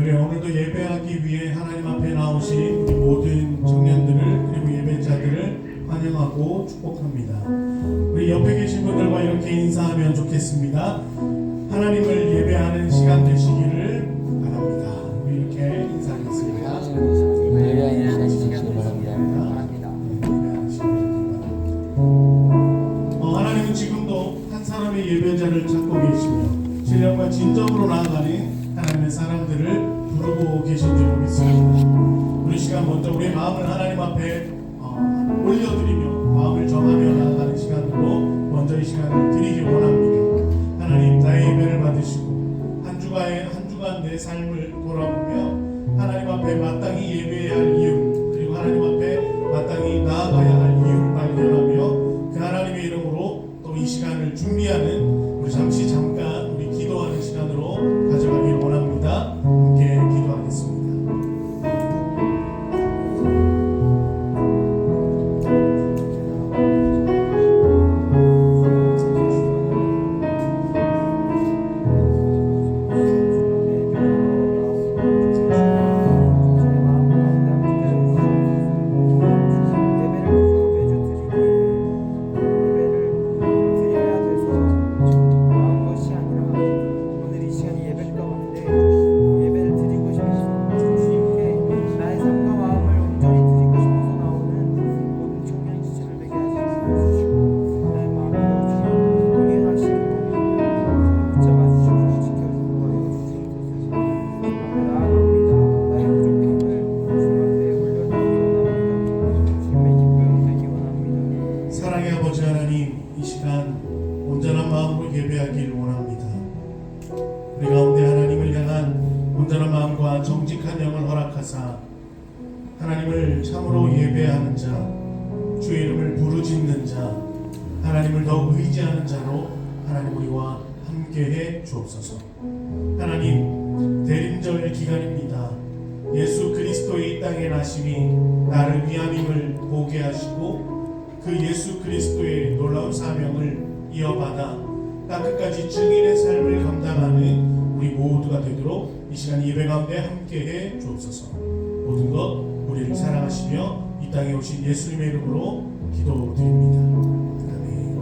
할렐루야. 오늘도 예배하기 위해 하나님 앞에 나오신 우리 모든 청년들을 그리고 예배자들을 환영하고 축복합니다. 우리 옆에 계신 분들과 이렇게 인사하면 좋겠습니다. 하나님을 예배하는 시간 되시기를 바랍니다. 우리 이렇게 인사하겠습니다. 예배하는 시간 되시기를 바랍니다. 하나님은 지금도 한 사람의 예배자를 찾고 계시며 신령과 진정으로 나아가는 하나님의 사람들을 부르고 계신 줄 믿습니다. 우리 시간 먼저 우리의 마음을 하나님 앞에 올려드리며 마음을 정하며 나아가는 시간으로 먼저 이 시간을 드리기 원합니다. 하나님, 나의 예배를 받으시고 한 주간 내 삶을 돌아보며 하나님 앞에 마땅히 예배해야 할 이유, 그리고 하나님 앞에 마땅히 나아가야 할 이유를 발견하며 그 하나님의 이름으로 또 이 시간을 준비하는 우리 잠깐 우리 기도하는 시간으로 가져가길 원합니다. 함께 기도하겠습니다. 사랑의 아버지 하나님, 이 시간 온전한 마음으로 예배하길 원합니다. 우리 가운데 하나님을 향한 온전한 마음과 정직한 영을 허락하사 하나님을 참으로 예배하는 자, 주의 이름을 부르짖는 자, 하나님을 더욱 의지하는 자로 하나님 우리와 함께해 주옵소서. 하나님, 대림절 기간입니다. 예수 그리스도의 이 땅에 나심이 나를 위함임을 보게 하시고 그 예수 그리스도의 놀라운 사명을 이어받아 땅끝까지 증인의 삶을 감당하는 우리 모두가 되도록 이 시간 예배 가운데 함께해 주옵소서. 모든 것 우리를 사랑하시며 이 땅에 오신 예수님의 이름으로 기도드립니다. 아멘.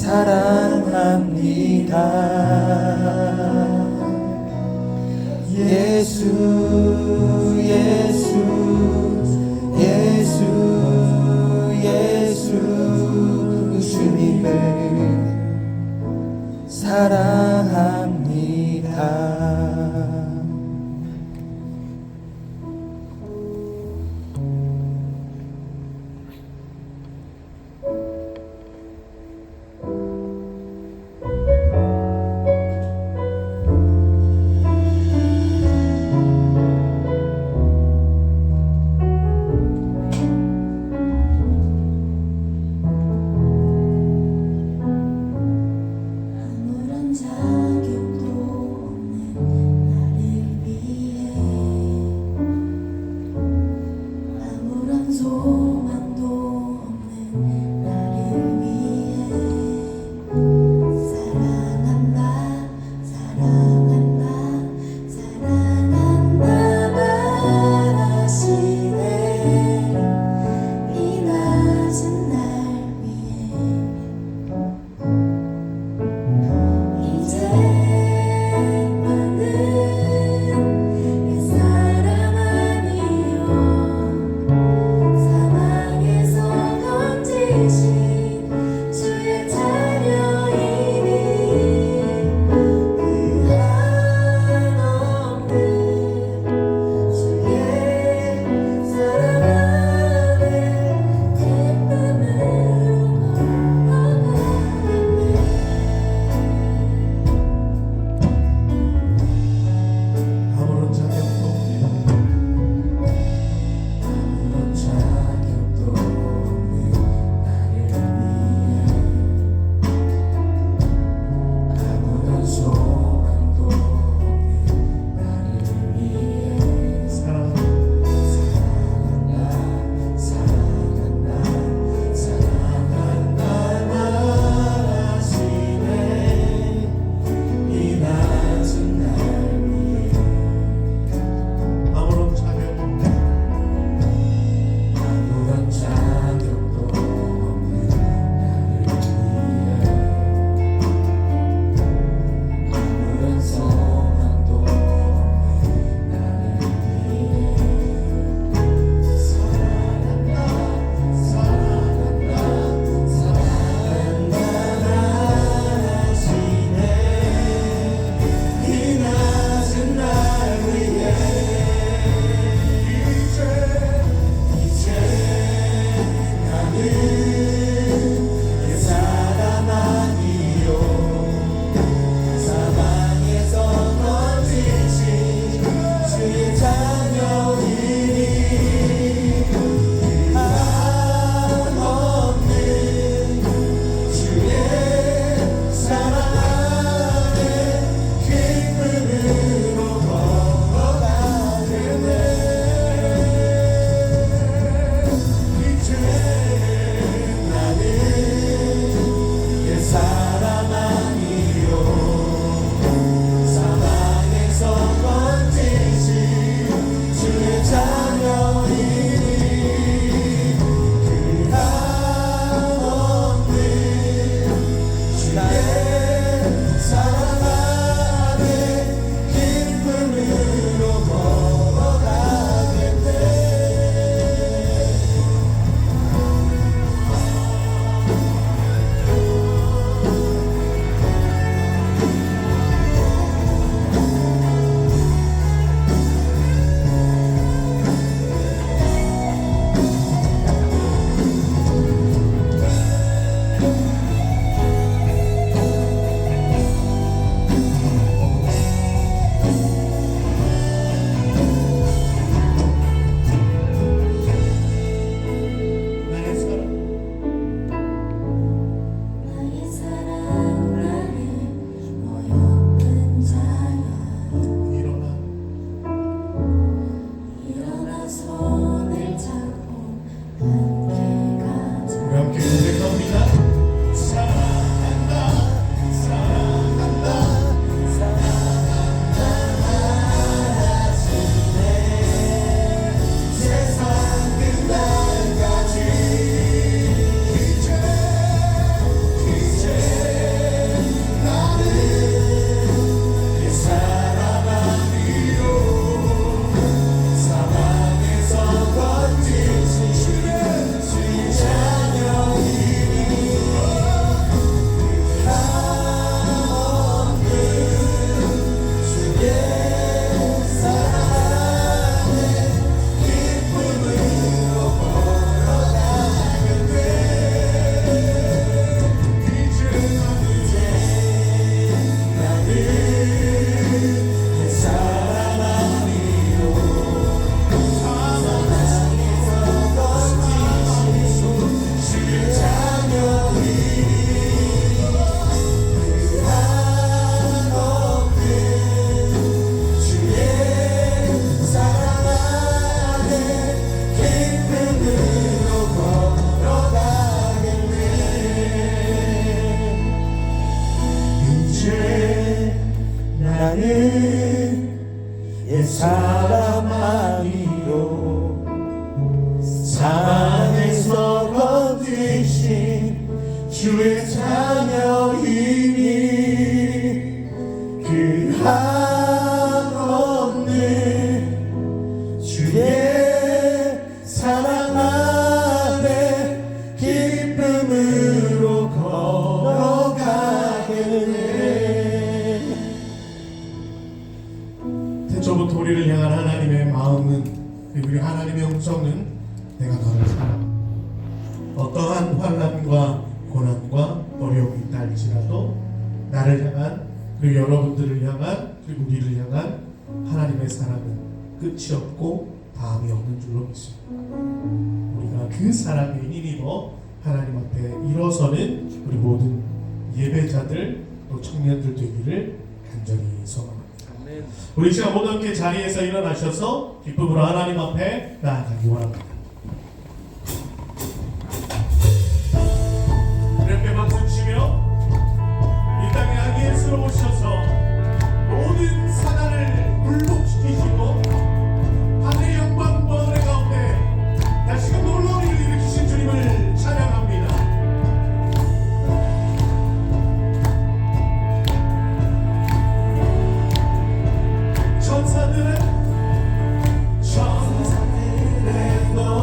사랑합니다. 예수 예수 예수 예수 주님을 사랑합니다. 아무런 자격도 없는 나는 옛 사람 아니요 사망에서 건지신 주의 자녀이니 그 한없는 주의 사랑 안에 기쁨으로 걸어가겠네. 태초부터 우리를 향한 하나님의 마음은, 그리고 하나님의 음성은 내가 너를 사랑한다. 어떠한 환난과 고난과 어려움이 있다 할지라도 나를 향한, 그리고 여러분들을 향한, 그리고 우리를 향한 하나님의 사랑은 끝이 없고 다음이 없는 줄로 믿습니다. 우리가 그 사랑에 힘입어 하나님 앞에 일어서는 우리 모든 예배자들 또 청년들 되기를 간절히 소망합니다. 우리 시간 모두 함께 자리에서 일어나셔서 기쁨으로 하나님 앞에 나아가기 원합니다. 이렇게 박수치며 이 땅에 악의 예수로 오셔서 모든 사단을 굴복시키시고 하늘의 영광과 은혜 가운데 다시금 놀라운 일을 일으키신 주님을 찬양합니다. 천사들의 노래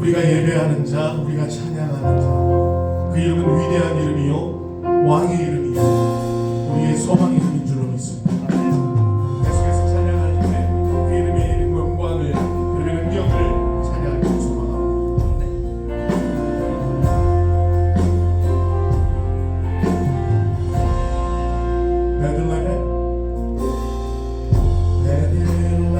우리가 예배하는 자, 우리가 찬양하는 자, 그 이름은 위대한 이름이요 왕의 이름이요 우리의 소망의 이름인 줄로 믿습니다. 계속해서 찬양할 때 그 이름에 있는 영광을 그리고 능력을 찬양하기를 소망합니다. 베들레헴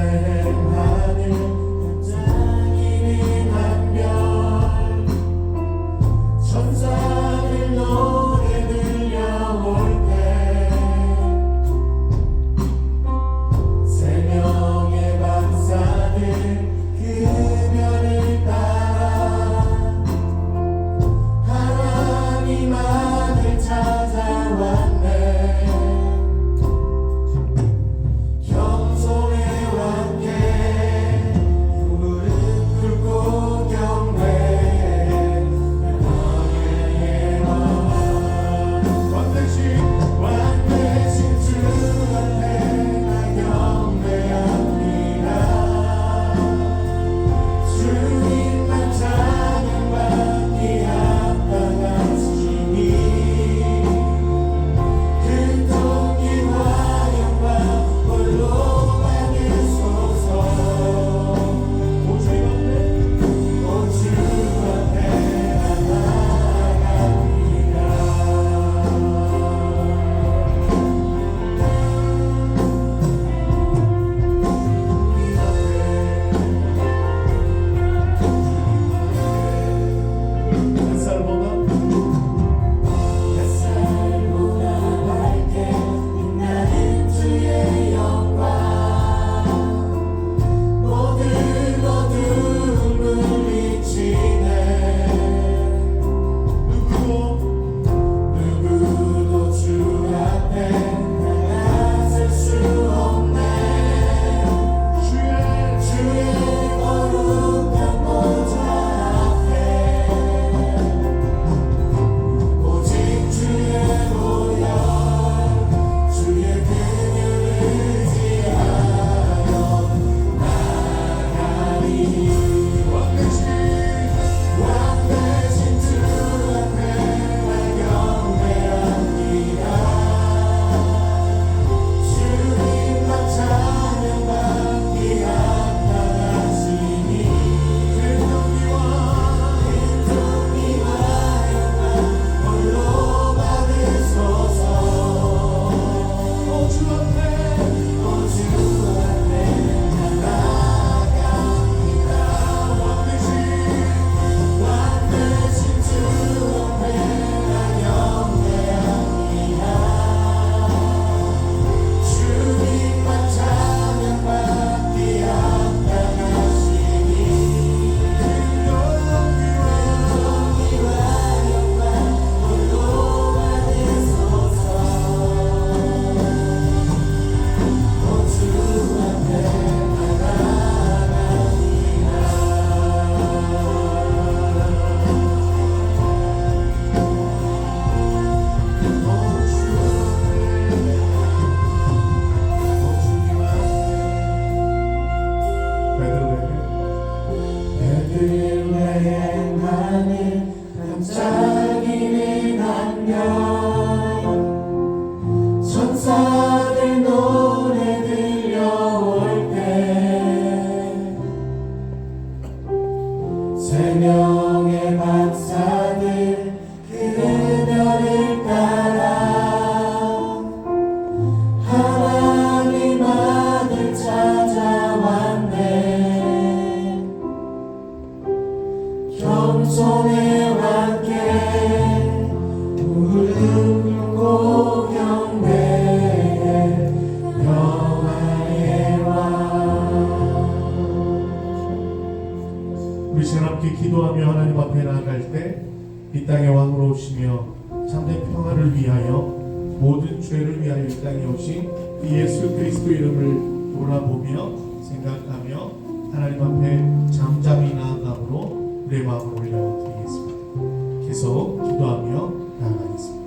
우리 시간 함께 기도하며 하나님 앞에 나아갈 때 이 땅의 왕으로 오시며 참된 평화를 위하여 모든 죄를 위하여 이 땅에 오신 이 예수 그리스도 이름을 돌아보며 생각하며 하나님 앞에 잠잠히 나아감으로 내 마음을 올려드리겠습니다. 계속 기도하며 나아가겠습니다.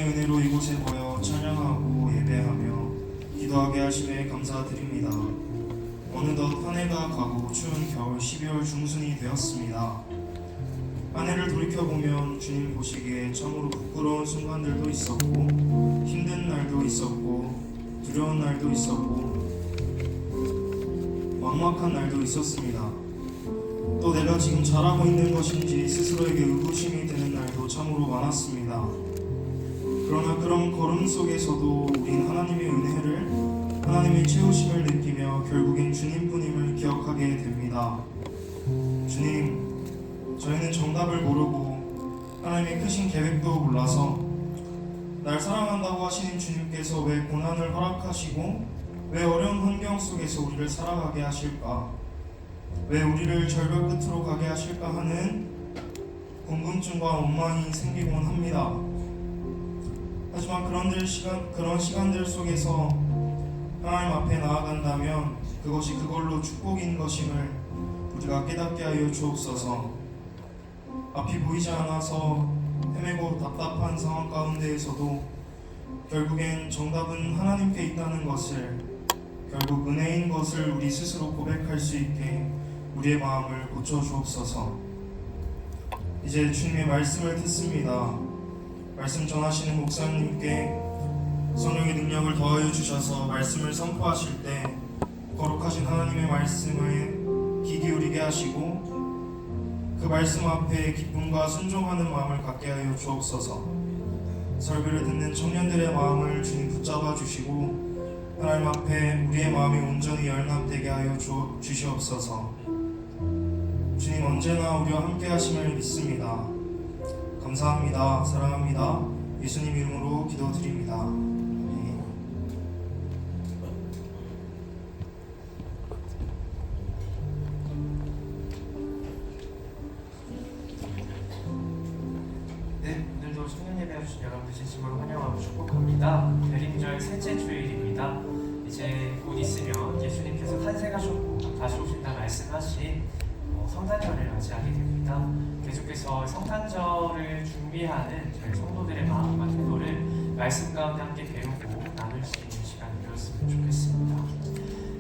하나님의 은혜로 이곳에 모여 찬양하고 예배하며 기도하게 하심에 감사드립니다. 어느덧 한 해가 가고 추운 겨울 12월 중순이 되었습니다. 한 해를 돌이켜보면 주님 보시기에 참으로 부끄러운 순간들도 있었고 힘든 날도 있었고 두려운 날도 있었고 막막한 날도 있었습니다. 또 내가 지금 잘하고 있는 것인지 스스로에게 의구심이 드는 날도 참으로 많았습니다. 그러나 그런 걸음 속에서도 우린 하나님의 은혜를, 하나님의 채우심을 느끼며 결국엔 주님뿐임을 기억하게 됩니다. 주님, 저희는 정답을 모르고 하나님의 크신 계획도 몰라서 날 사랑한다고 하시는 주님께서 왜 고난을 허락하시고 왜 어려운 환경 속에서 우리를 살아가게 하실까? 왜 우리를 절벽 끝으로 가게 하실까 하는 궁금증과 원망이 생기곤 합니다. 하지만 그런 시간들 속에서 하나님 앞에 나아간다면 그것이 그걸로 축복인 것임을 우리가 깨닫게 하여 주옵소서. 앞이 보이지 않아서 헤매고 답답한 상황 가운데에서도 결국엔 정답은 하나님께 있다는 것을, 결국 은혜인 것을 우리 스스로 고백할 수 있게 우리의 마음을 고쳐 주옵소서. 이제 주님의 말씀을 듣습니다. 말씀 전하시는 목사님께 성령의 능력을 더하여 주셔서 말씀을 선포하실 때 거룩하신 하나님의 말씀에 귀 기울이게 하시고 그 말씀 앞에 기쁨과 순종하는 마음을 갖게 하여 주옵소서. 설교를 듣는 청년들의 마음을 주님 붙잡아 주시고 하나님 앞에 우리의 마음이 온전히 열납되게 하여 주시옵소서. 주님 언제나 우리와 함께 하심을 믿습니다. 감사합니다. 사랑합니다. 예수님 이름으로 기도드립니다. 아멘. 네, 오늘도 청년 예배 해주신 여러분들 진심으로 환영하고 축복합니다. 대림절 셋째 주일입니다. 이제 곧 있으면 예수님께서 탄생하셨고 다시 오신다 말씀하신 성탄절을 맞이하게 됩니다. 계속해서 성탄절을 준비하는 저희 성도들의 마음과 태도를 말씀 가운데 함께 배우고 나눌 수 있는 시간이 되었으면 좋겠습니다.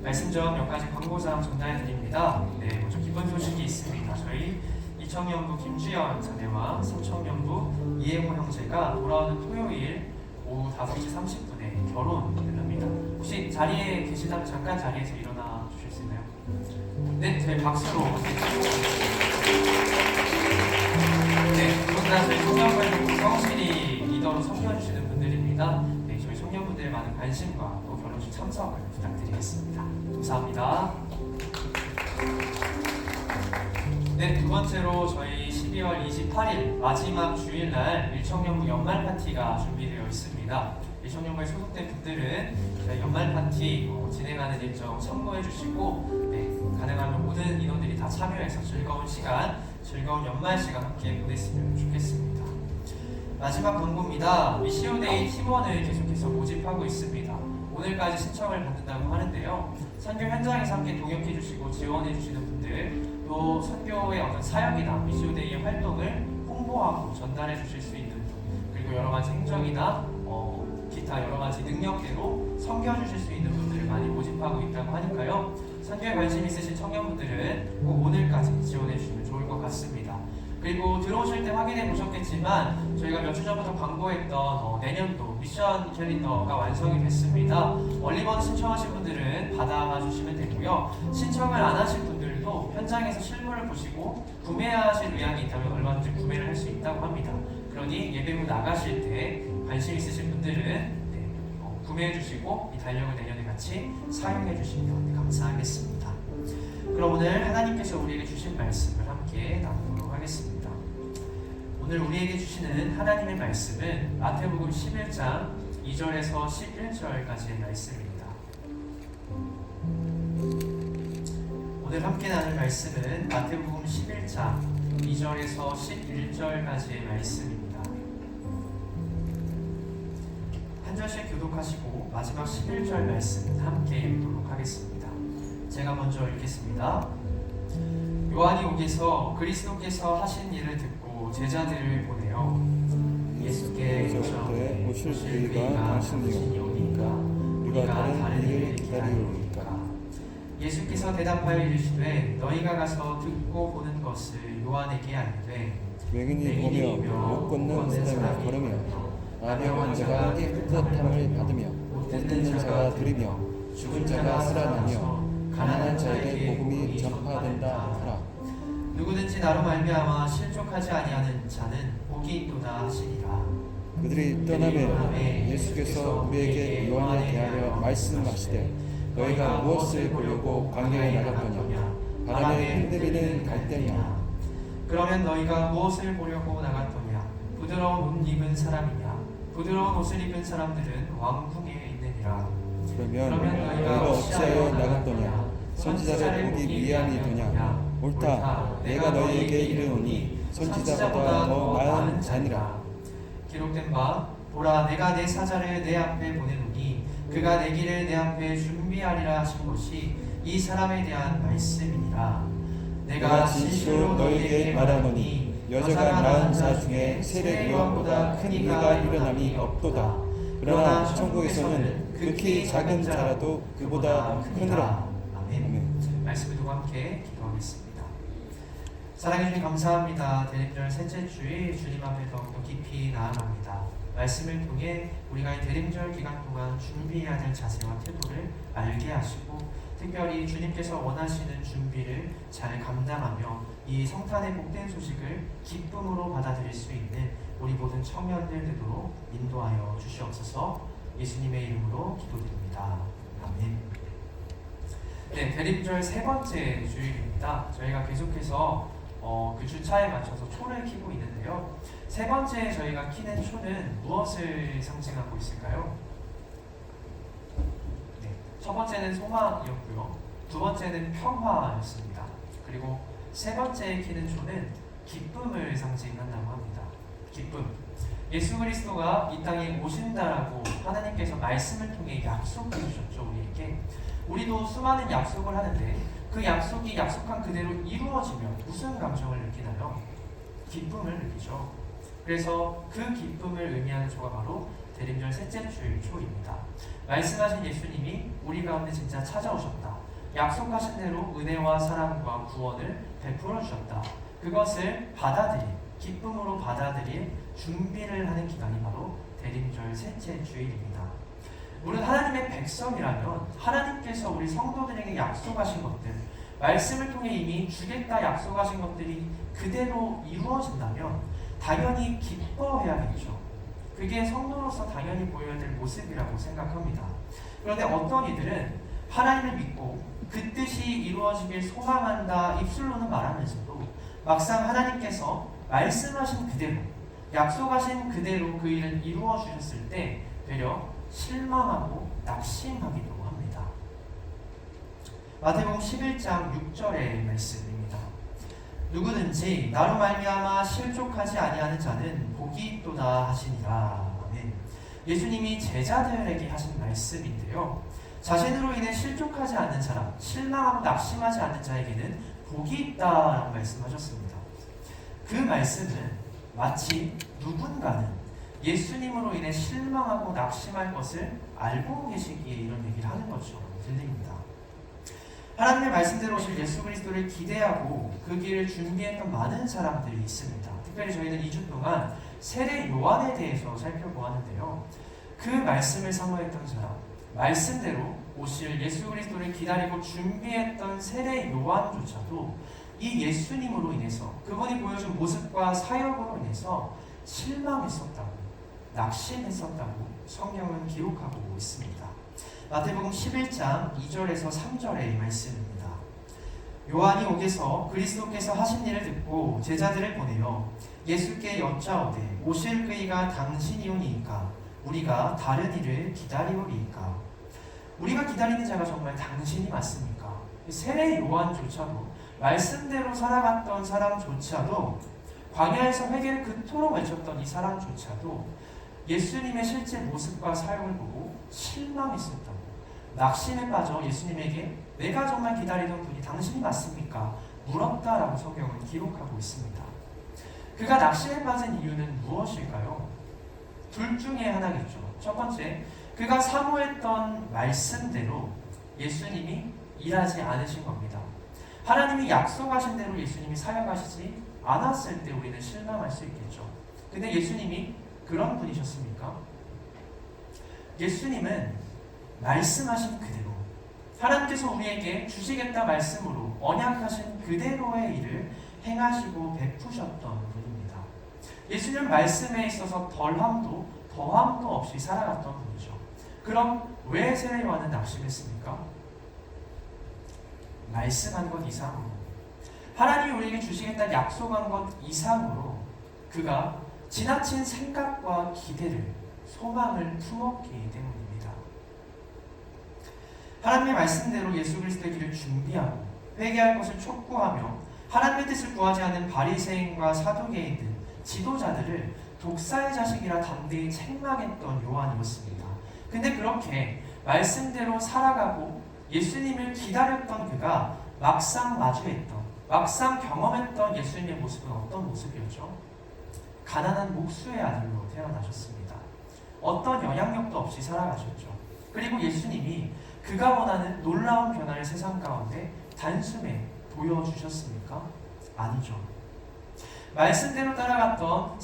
말씀 전 몇 가지 광고사항 전달해 드립니다. 네, 먼저 기쁜 소식이 있습니다. 저희 이청년부 김주연 자매와 삼청년부 이혜모 형제가 돌아오는 토요일 오후 5시 30분에 결혼을 합니다. 혹시 자리에 계시다면 잠깐 자리에서 일어나 주실 수 있나요? 네, 저희 박수로. 네, 그보다 저희 청년부 성실히 리더로 섬겨주시는 분들입니다. 네, 저희 청년분들의 많은 관심과 또 결혼식 참석을 부탁드리겠습니다. 감사합니다. 네, 두 번째로 저희 12월 28일 마지막 주일날 일청년부 연말 파티가 준비되어 있습니다. 일청년부에 소속된 분들은 저희 연말 파티 진행하는 일정 참고해 주시고 가능하면 모든 인원들이 다 참여해서 즐거운 시간, 즐거운 연말 시간 함께 보냈으면 좋겠습니다. 마지막 광고입니다. 미시오데이 팀원을 계속해서 모집하고 있습니다. 오늘까지 신청을 받는다고 하는데요. 선교 현장에서 함께 동역해 주시고 지원해 주시는 분들, 또 선교의 어떤 사역이나 미시오데이의 활동을 홍보하고 전달해 주실 수 있는 분, 그리고 여러 가지 행정이나 기타 여러 가지 능력대로 섬겨 주실 수 있는 분들을 많이 모집하고 있다고 하니까요. 선교에 관심 있으신 청년분들은 꼭 오늘까지 지원해 주시면 좋을 것 같습니다. 그리고 들어오실 때 확인해 보셨겠지만 저희가 몇 주 전부터 광고했던 내년도 미션 캘린더가 완성이 됐습니다. 얼리버드 신청하신 분들은 받아가 주시면 되고요. 신청을 안 하신 분들도 현장에서 실물을 보시고 구매하실 의향이 있다면 얼마든지 구매를 할 수 있다고 합니다. 그러니 예배 후 나가실 때 관심 있으신 분들은 구매해 주시고 이 달력을 내년에 같이 사용해 주시면 감사하겠습니다. 그럼 오늘 하나님께서 우리에게 주신 말씀을 함께 나누도록 하겠습니다. 오늘 우리에게 주시는 하나님의 말씀은 마태복음 11장 2절에서 11절까지의 말씀입니다. 오늘 함께 나눌 말씀은 마태복음 11장 2절에서 11절까지의 말씀입니다. 한 절씩 교독하시고 마지막 11절 말씀 함께 읽도록 하겠습니다. 제가 먼저 읽겠습니다. 요한이 옥에서 그리스도께서 하신 일을 듣고 제자들을 보내어 예수께 여기서부터 오실 그이가 당신이오니까 우리가 다른 이를 기다리오니까. 예수께서 대답하여 이르시되 너희가 가서 듣고 보는 것을 요한에게 알되 맹인이 보며 못 걷는 사람이 걸으며 나병 자가 깨끗함을 받으며 못 듣는 자가 들으며 죽은 자가 살아나며 가난한 자에게 복음이 전파된다 하라. 누구든지 나로 말미암아 실족하지 아니하는 자는 복이 있도다 하시니라. 그들이 떠나매 예수께서 우리에게 요한에 대하여 말씀하시되 너희가 무엇을 보려고 광야에 나갔더냐. 바람에 흔들리는 갈대냐. 그러면 너희가 무엇을 보려고 나갔더냐. 부드러운 옷 입은 사람이냐. 부드러운 옷을 입은 사람들은 왕궁에 있느니라. 그러면 너희가 어찌하여 나갔더냐. 선지자를 보기 위함이 되냐. 옳다. 내가 너희에게 이르노니 선지자보다 더 나은 자니라. 기록된 바 보라 내가 내 사자를 내 앞에 보내노니 그가 내 길을 내 앞에 준비하리라 하신 것이 이 사람에 대한 말씀이니라. 내가 진실로 너희에게 말하노니 여자가 낳은 자 중에 세례 요한보다 큰 이가 일어남이 없도다. 그러나 천국에서는 극히 작은 자라도 그보다 크니라. 아멘. 말씀을 두고 함께 기도하겠습니다. 사랑해 주님 감사합니다. 대림절 셋째 주일 주님 앞에 더욱더 깊이 나아갑니다. 말씀을 통해 우리가 이 대림절 기간 동안 준비해야 될 자세와 태도를 알게 하시고 특별히 주님께서 원하시는 준비를 잘 감당하며 이 성탄의 복된 소식을 기쁨으로 받아들일 수 있는 우리 모든 청년들 되도록 인도하여 주시옵소서. 예수님의 이름으로 기도드립니다. 아멘. 네, 대림절 세 번째 주일입니다. 저희가 계속해서 그 주차에 맞춰서 초를 켜고 있는데요. 세 번째 저희가 켜는 초는 무엇을 상징하고 있을까요? 네, 첫 번째는 소망이었고요. 두 번째는 평화였습니다. 그리고 세 번째 켜는 초는 기쁨을 상징한다고 합니다. 기쁨. 예수 그리스도가 이 땅에 오신다라고 하나님께서 말씀을 통해 약속해 주셨죠, 우리에게. 우리도 수많은 약속을 하는데 그 약속이 약속한 그대로 이루어지면 무슨 감정을 느끼나요? 기쁨을 느끼죠. 그래서 그 기쁨을 의미하는 초가 바로 대림절 셋째 주일 초입니다. 말씀하신 예수님이 우리 가운데 진짜 찾아오셨다. 약속하신 대로 은혜와 사랑과 구원을 베풀어 주셨다. 그것을 받아들인, 기쁨으로 받아들일 준비를 하는 기간이 바로 대림절 셋째 주일입니다. 우리는 하나님의 백성이라면 하나님께서 우리 성도들에게 약속하신 것들, 말씀을 통해 이미 주겠다 약속하신 것들이 그대로 이루어진다면 당연히 기뻐해야겠죠. 그게 성도로서 당연히 보여야 될 모습이라고 생각합니다. 그런데 어떤 이들은 하나님을 믿고 그 뜻이 이루어지길 소망한다 입술로는 말하면서도 막상 하나님께서 말씀하신 그대로, 약속하신 그대로 그 일을 이루어 주셨을 때 되려 실망하고 낙심하기도 합니다. 마태복음 11장 6절의 말씀입니다. 누구든지 나로 말미암아 실족하지 아니하는 자는 복이 있도다 하시니라. 아멘. 예수님이 제자들에게 하신 말씀인데요. 자신으로 인해 실족하지 않는 사람, 실망하고 낙심하지 않는 자에게는 복이 있다라고 말씀하셨습니다. 그 말씀은 마치 누군가는 예수님으로 인해 실망하고 낙심할 것을 알고 계시기에 이런 얘기를 하는 것처럼 들립니다. 하나님의 말씀대로 오실 예수 그리스도를 기대하고 그 길을 준비했던 많은 사람들이 있습니다. 특별히 저희는 2주 동안 세례 요한에 대해서 살펴보았는데요. 그 말씀을 사모했던 사람, 말씀대로 오실 예수 그리스도를 기다리고 준비했던 세례 요한조차도 이 예수님으로 인해서 그분이 보여준 모습과 사역으로 인해서 실망했었다고, 낙심했었다고 성경은 기록하고 있습니다. 마태복음 11장 2절에서 3절의 말씀입니다. 요한이 옥에서 그리스도께서 하신 일을 듣고 제자들을 보내어 예수께 여짜오되 오실 그이가 당신이오니이까 우리가 다른 일을 기다리오리이까. 우리가 기다리는 자가 정말 당신이 맞습니까? 세례 요한조차도 말씀대로 살아갔던 사람조차도 광야에서 회개를 그토록 외쳤던 이 사람조차도 예수님의 실제 모습과 사역을 보고 실망했었다고, 낙심에 빠져 예수님에게 내가 정말 기다리던 분이 당신이 맞습니까? 물었다라고 성경은 기록하고 있습니다. 그가 낙심에 빠진 이유는 무엇일까요? 둘 중에 하나겠죠. 첫 번째, 그가 사모했던 말씀대로 예수님이 일하지 않으신 겁니다. 하나님이 약속하신 대로 예수님이 사역하시지 않았을 때 우리는 실망할 수 있겠죠. 근데 예수님이 그런 분이셨습니까? 예수님은 말씀하신 그대로, 하나님께서 우리에게 주시겠다 말씀으로 언약하신 그대로의 일을 행하시고 베푸셨던 분입니다. 예수님은 말씀에 있어서 덜함도 더함도 없이 살아갔던 분이죠. 그럼 왜 세례 요한은 낙심했습니까? 말씀한 것 이상으로, 하나님이 우리에게 주시겠다 약속한 것 이상으로 그가 지나친 생각과 기대를, 소망을 품었기 때문입니다. 하나님의 말씀대로 예수 그리스도의 길을 준비하고 회개할 것을 촉구하며 하나님의 뜻을 구하지 않는 바리새인과 사두개인 등 지도자들을 독사의 자식이라 담대히 책망했던 요한이었습니다. 근데 그렇게 말씀대로 살아가고 예수님을 기다렸던 그가 막상 마주했던, 막상 경험했던 예수님의 모습은 어떤 모습이었죠? 가난한 목수의 아들로 태어나셨습니다. 어떤 영향력도 없이 살아가셨죠. 그리고 예수님이 그가 원하는 놀라운 변화를 세상 가운데 단숨에 보여주셨습니까? 아니죠. 말씀대로 따라갔던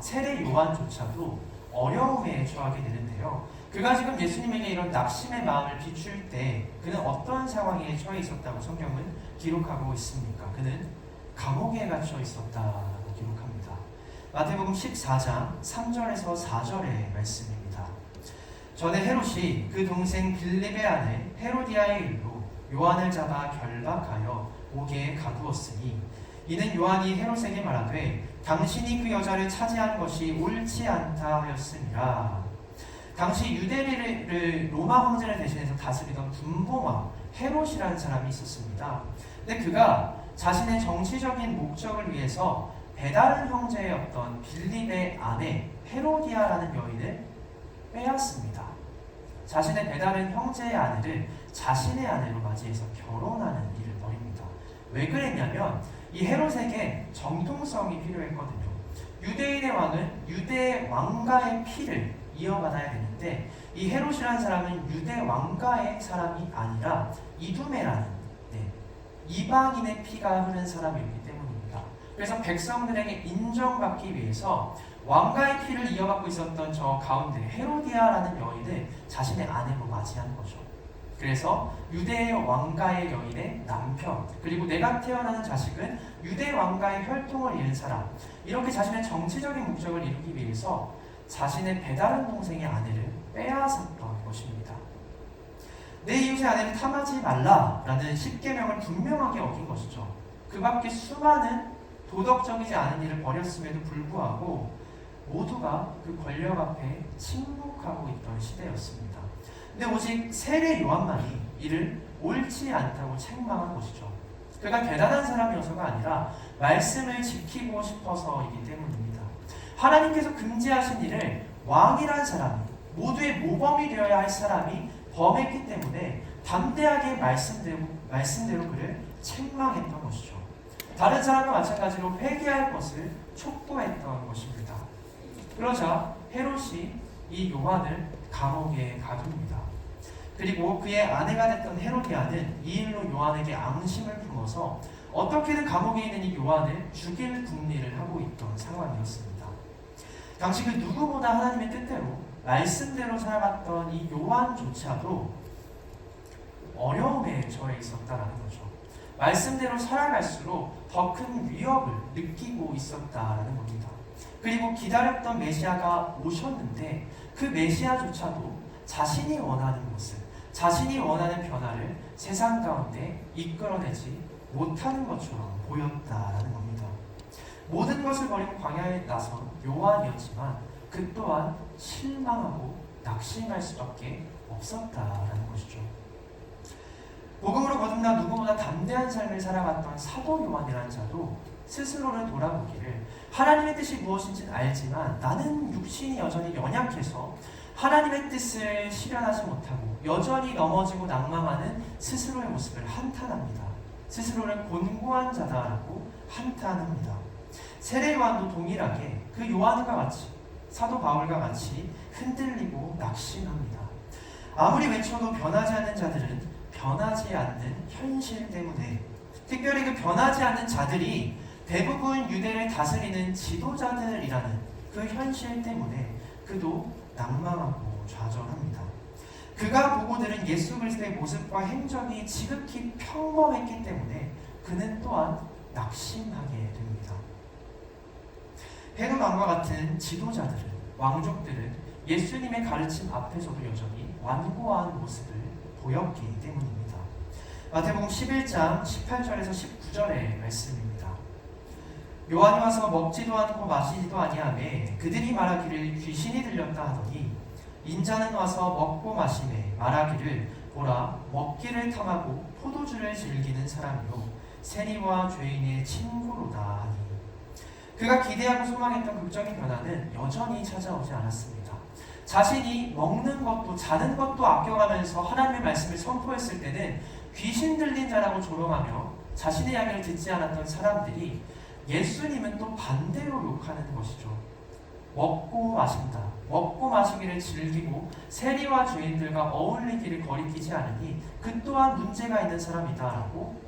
세례 요한조차도 어려움에 처하게 되는데요. 그가 지금 예수님에게 이런 낙심의 마음을 비출 때 그는 어떤 상황에 처해 있었다고 성경은 기록하고 있습니까? 그는 감옥에 갇혀 있었다고 기록합니다. 마태복음 14장 3절에서 4절의 말씀입니다. 전에 헤롯이 그 동생 빌립의 아내 헤로디아의 일로 요한을 잡아 결박하여 옥에 가두었으니 이는 요한이 헤롯에게 말하되 당신이 그 여자를 차지한 것이 옳지 않다 하였음이라. 당시 유대인을 로마 황제를 대신해서 다스리던 분봉왕 헤롯이라는 사람이 있었습니다. 근데 그가 자신의 정치적인 목적을 위해서 배다른 형제였던 빌립의 아내 헤로디아라는 여인을 빼앗습니다. 자신의 배다른 형제의 아내를 자신의 아내로 맞이해서 결혼하는 일을 벌입니다. 왜 그랬냐면 이 헤롯에게 정통성이 필요했거든요. 유대인의 왕은 유대 왕가의 피를 이어받아야 되는데 이 헤롯이라는 사람은 유대 왕가의 사람이 아니라 이두메라는 이방인의 피가 흐른 사람이었기 때문입니다. 그래서 백성들에게 인정받기 위해서 왕가의 피를 이어받고 있었던 저 가운데 헤로디아라는 여인을 자신의 아내로 맞이한 거죠. 그래서 유대 왕가의 여인의 남편, 그리고 내가 태어나는 자식은 유대 왕가의 혈통을 이은 사람, 이렇게 자신의 정치적인 목적을 이루기 위해서 자신의 배다른 동생의 아내를 빼앗았던 것입니다. 내 이웃의 아내를 탐하지 말라라는 십계명을 분명하게 어긴 것이죠. 그 밖에 수많은 도덕적이지 않은 일을 벌였음에도 불구하고 모두가 그 권력 앞에 침묵하고 있던 시대였습니다. 근데 오직 세례 요한만이 이를 옳지 않다고 책망한 것이죠. 그가 대단한 사람이어서가 아니라 말씀을 지키고 싶어서이기 때문입니다. 하나님께서 금지하신 일을 왕이란 사람이, 모두의 모범이 되어야 할 사람이 범했기 때문에 담대하게 말씀대로 그를 책망했던 것이죠. 다른 사람과 마찬가지로 회개할 것을 촉구했던 것입니다. 그러자 헤롯이 이 요한을 감옥에 가둡니다. 그리고 그의 아내가 됐던 헤로디아는 이 일로 요한에게 앙심을 품어서 어떻게든 감옥에 있는 이 요한을 죽일 궁리를 하고 있던 상황이었습니다. 당시 그 누구보다 하나님의 뜻대로 말씀대로 살아갔던 이 요한조차도 어려움에 처해 있었다라는 거죠. 말씀대로 살아갈수록 더 큰 위협을 느끼고 있었다라는 겁니다. 그리고 기다렸던 메시아가 오셨는데 그 메시아조차도 자신이 원하는 모습, 자신이 원하는 변화를 세상 가운데 이끌어내지 못하는 것처럼 보였다라는 겁니다. 모든 것을 버리고 광야에 나선 요한이었지만 그 또한 실망하고 낙심할 수밖에 없었다라는 것이죠. 복음으로 거듭나 누구보다 담대한 삶을 살아갔던 사도 요한이라는 자도 스스로를 돌아보기를 하나님의 뜻이 무엇인지는 알지만 나는 육신이 여전히 연약해서 하나님의 뜻을 실현하지 못하고 여전히 넘어지고 낙망하는 스스로의 모습을 한탄합니다. 스스로를 곤고한 자다라고 한탄합니다. 세례 요한도 동일하게 그 요한과 같이 사도 바울과 같이 흔들리고 낙심합니다. 아무리 외쳐도 변하지 않는 자들은 변하지 않는 현실 때문에, 특별히 그 변하지 않는 자들이 대부분 유대를 다스리는 지도자들이라는 그 현실 때문에 그도 낭망하고 좌절합니다. 그가 보고 들은 예수 그리스도의 모습과 행적이 지극히 평범했기 때문에 그는 또한 낙심하게 됩니다. 헤롯 왕과 같은 지도자들은, 왕족들은 예수님의 가르침 앞에서도 여전히 완고한 모습을 보였기 때문입니다. 마태복음 11장 18절에서 19절의 말씀입니다. 요한이 와서 먹지도 않고 마시지도 아니하매 그들이 말하기를 귀신이 들렸다 하더니 인자는 와서 먹고 마시매 말하기를 보라 먹기를 탐하고 포도주를 즐기는 사람이요 세리와 죄인의 친구로다 하니, 그가 기대하고 소망했던 극적인 변화는 여전히 찾아오지 않았습니다. 자신이 먹는 것도 자는 것도 아껴가면서 하나님의 말씀을 선포했을 때는 귀신 들린 자라고 조롱하며 자신의 이야기를 듣지 않았던 사람들이 예수님은 또 반대로 욕하는 것이죠. 먹고 마신다. 먹고 마시기를 즐기고 세리와 죄인들과 어울리기를 거리끼지 않으니 그 또한 문제가 있는 사람이다 라고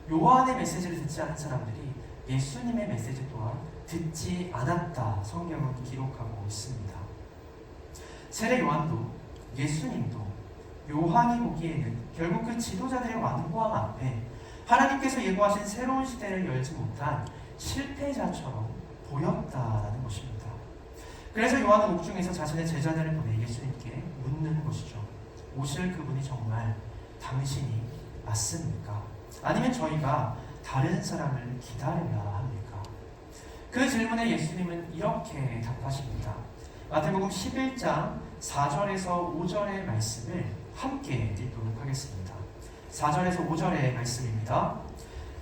요한의 메시지를 듣지 않은 사람들이 예수님의 메시지 또한 듣지 않았다 성경은 기록하고 있습니다. 세례 요한도 예수님도 요한이 보기에는 결국 그 지도자들의 완고함 앞에 하나님께서 예고하신 새로운 시대를 열지 못한 실패자처럼 보였다라는 것입니다. 그래서 요한은 옥중에서 자신의 제자들을 보내 예수님께 묻는 것이죠. 오실 그분이 정말 당신이 맞습니까? 아니면 저희가 다른 사람을 기다려야 합니까? 그 질문에 예수님은 이렇게 답하십니다. 마태복음 11장 4절에서 5절의 말씀을 함께 읽도록 하겠습니다. 4절에서 5절의 말씀입니다.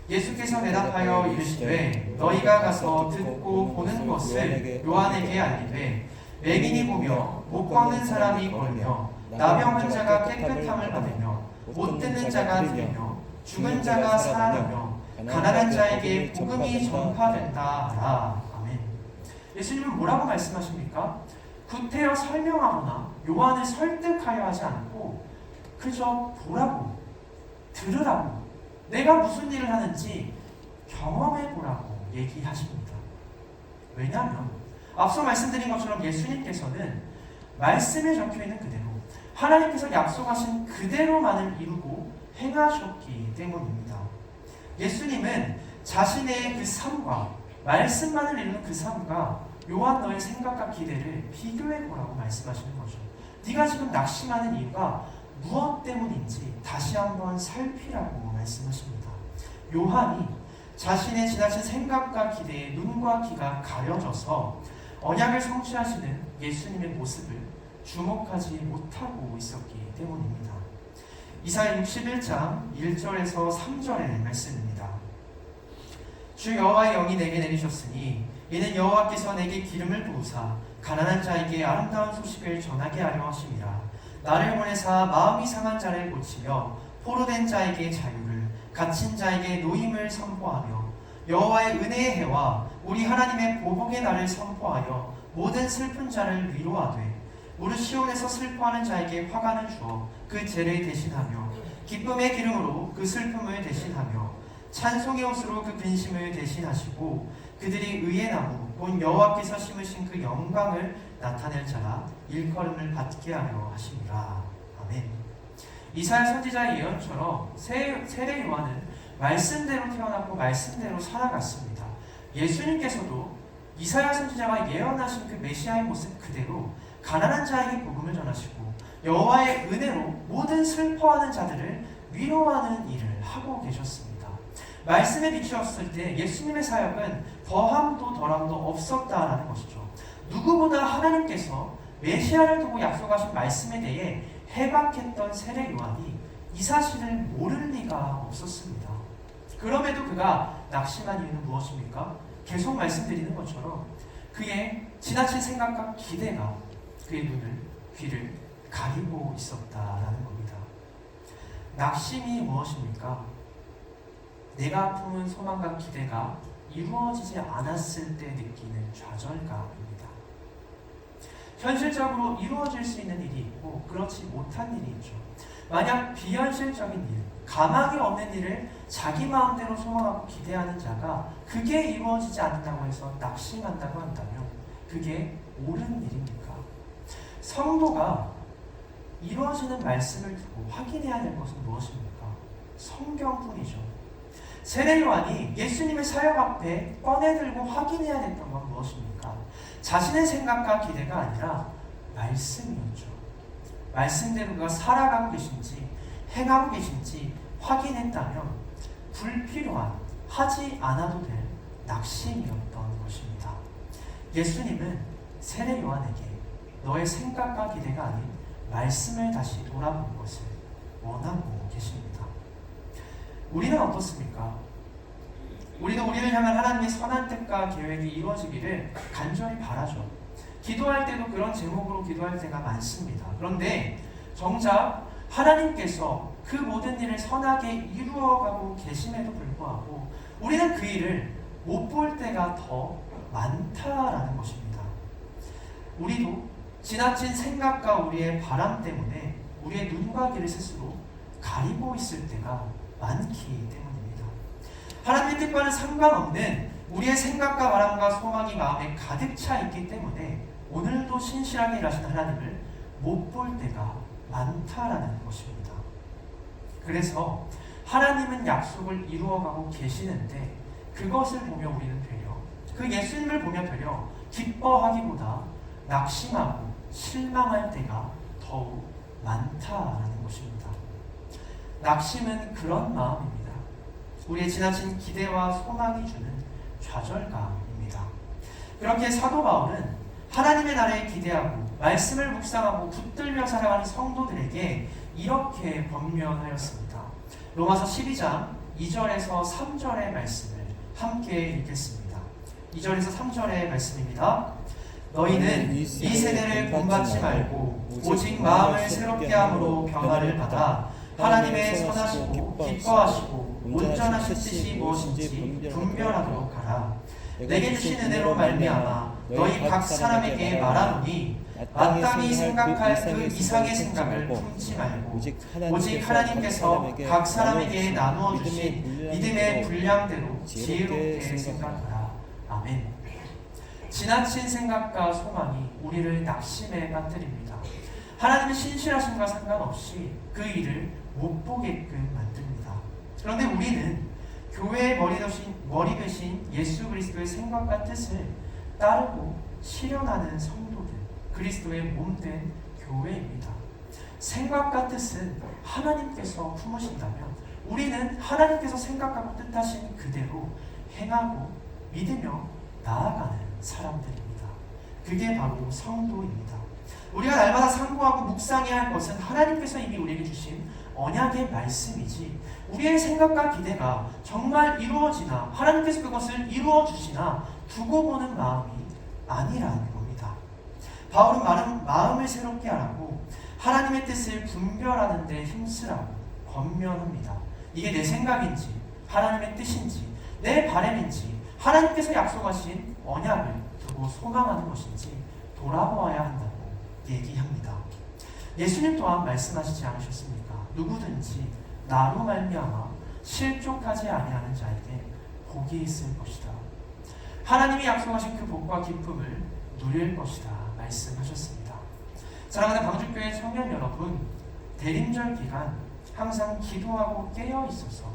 예수께서 대답하여 이르시되 너희가 가서 듣고 보는 것을 요한에게 알리되 맹인이 보며 못 걷는 사람이 걸으며 나병 환자가 깨끗함을 받으며 못 듣는 자가 들으며 죽은 자가 살아나며 가난한 자에게 복음이 전파된다 하라. 아멘. 예수님은 뭐라고 말씀하십니까? 구태여 설명하거나 요한을 설득하려 하지 않고 그저 보라고, 들으라고, 내가 무슨 일을 하는지 경험해보라고 얘기하십니다. 왜냐하면 앞서 말씀드린 것처럼 예수님께서는 말씀에 적혀있는 그대로 하나님께서 약속하신 그대로만을 이루고 행하셨기 때문입니다. 예수님은 자신의 그 삶과 말씀만을 이루는 그 삶과 요한 너의 생각과 기대를 비교해보라고 말씀하시는 거죠. 네가 지금 낙심하는 이유가 무엇 때문인지 다시 한번 살피라고 말씀하십니다. 요한이 자신의 지나친 생각과 기대에 눈과 귀가 가려져서 언약을 성취하시는 예수님의 모습을 주목하지 못하고 있었기 때문입니다. 이사야 61장 1절에서 3절의 말씀입니다. 주 여호와의 영이 내게 내리셨으니 이는 여호와께서 내게 기름을 부으사 가난한 자에게 아름다운 소식을 전하게 하려 하심이라. 나를 보내사 마음이 상한 자를 고치며 포로된 자에게 자유를, 갇힌 자에게 노임을 선포하며 여호와의 은혜의 해와 우리 하나님의 보복의 날을 선포하여 모든 슬픈 자를 위로하되 무릇 시온에서 슬퍼하는 자에게 화관을 주어 그 죄를 대신하며 기쁨의 기름으로 그 슬픔을 대신하며 찬송의 옷으로 그 근심을 대신하시고 그들이 의의 나무 본 여호와께서 심으신 그 영광을 나타낼 자라 일컬음을 받게 하려 하심이라. 아멘. 이사야 선지자의 예언처럼 세례 요한은 말씀대로 태어났고 말씀대로 살아갔습니다. 예수님께서도 이사야 선지자가 예언하신 그 메시아의 모습 그대로 가난한 자에게 복음을 전하시고 여호와의 은혜로 모든 슬퍼하는 자들을 위로하는 일을 하고 계셨습니다. 말씀에 비추었을 때 예수님의 사역은 더함도 덜함도 없었다라는 것이죠. 누구보다 하나님께서 메시아를 두고 약속하신 말씀에 대해 해박했던 세례 요한이 이 사실을 모를 리가 없었습니다. 그럼에도 그가 낙심한 이유는 무엇입니까? 계속 말씀드리는 것처럼 그의 지나친 생각과 기대가 그의 눈을, 귀를 가리고 있었다라는 겁니다. 낙심이 무엇입니까? 내가 품은 소망과 기대가 이루어지지 않았을 때 느끼는 좌절감입니다. 현실적으로 이루어질 수 있는 일이 있고 그렇지 못한 일이 있죠. 만약 비현실적인 일, 가망이 없는 일을 자기 마음대로 소망하고 기대하는 자가 그게 이루어지지 않는다고 해서 낙심한다고 한다면 그게 옳은 일입니까? 성도가 이루어지는 말씀을 두고 확인해야 될 것은 무엇입니까? 성경뿐이죠. 세례 요한이 예수님의 사역 앞에 꺼내들고 확인해야 됐던 건 무엇입니까? 자신의 생각과 기대가 아니라 말씀이었죠. 말씀대로 그가 살아가고 계신지 행하고 계신지 확인했다면 불필요한, 하지 않아도 될 낙심이었던 것입니다. 예수님은 세례 요한에게 너의 생각과 기대가 아닌 말씀을 다시 돌아보는 것을 원하고 계십니다. 우리는 어떻습니까? 우리도 우리를 향한 하나님의 선한 뜻과 계획이 이루어지기를 간절히 바라죠. 기도할 때도 그런 제목으로 기도할 때가 많습니다. 그런데 정작 하나님께서 그 모든 일을 선하게 이루어가고 계심에도 불구하고 우리는 그 일을 못 볼 때가 더 많다라는 것입니다. 우리도 지나친 생각과 우리의 바람 때문에 우리의 눈과 귀를 스스로 가리고 있을 때가 많기 때문입니다. 하나님의 뜻과는 상관없는 우리의 생각과 바람과 소망이 마음에 가득 차 있기 때문에 오늘도 신실하게 일하신 하나님을 못 볼 때가 많다라는 것입니다. 그래서 하나님은 약속을 이루어가고 계시는데 그것을 보며 우리는 되려 그 예수님을 보며 되려 기뻐하기보다 낙심하고 실망할 때가 더욱 많다라는 것입니다. 낙심은 그런 마음입니다. 우리의 지나친 기대와 소망이 주는 좌절감입니다. 그렇게 사도 바울은 하나님의 나라에 기대하고 말씀을 묵상하고 붙들며 살아가는 성도들에게 이렇게 권면하였습니다. 로마서 12장 2절에서 3절의 말씀을 함께 읽겠습니다. 2절에서 3절의 말씀입니다. 너희는 이 세대를 본받지 말고 오직 마음을 새롭게 함으로 변화를 받아 하나님의 선하시고 기뻐하시고 온전하신 뜻이 무엇인지 분별하도록 하라. 내게 주신 은혜로 말미암아 너희 각 사람에게 말하노니 마땅히 생각할 그 이상의 생각을 품지 말고 오직 하나님께서 각 사람에게 나누어 주신 믿음의 분량대로 지혜롭게 생각하라. 아멘. 지나친 생각과 소망이 우리를 낙심에 빠뜨립니다. 하나님의 신실하심과 상관없이 그 일을 못 보게끔 만듭니다. 그런데 우리는 교회의 머리 되신 예수 그리스도의 생각과 뜻을 따르고 실현하는 성도들, 그리스도의 몸된 교회입니다. 생각과 뜻은 하나님께서 품으신다면 우리는 하나님께서 생각하고 뜻하신 그대로 행하고 믿으며 나아가는 사람들입니다. 그게 바로 성도입니다. 우리가 날마다 상고하고 묵상해야 할 것은 하나님께서 이미 우리에게 주신 언약의 말씀이지 우리의 생각과 기대가 정말 이루어지나 하나님께서 그것을 이루어 주시나 두고 보는 마음이 아니라는 겁니다. 바울은 마음을 새롭게 하라고 하나님의 뜻을 분별하는 데 힘쓰라고 권면합니다. 이게 내 생각인지 하나님의 뜻인지 내 바람인지 하나님께서 약속하신 언약을 두고 소망하는 것인지 돌아보아야 한다고 얘기합니다. 예수님 또한 말씀하시지 않으셨습니까? 누구든지 나로 말미암아 실족하지 아니하는 자에게 복이 있을 것이다. 하나님이 약속하신 그 복과 기쁨을 누릴 것이다 말씀하셨습니다. 사랑하는 방주교회 청년 여러분, 대림절 기간 항상 기도하고 깨어 있어서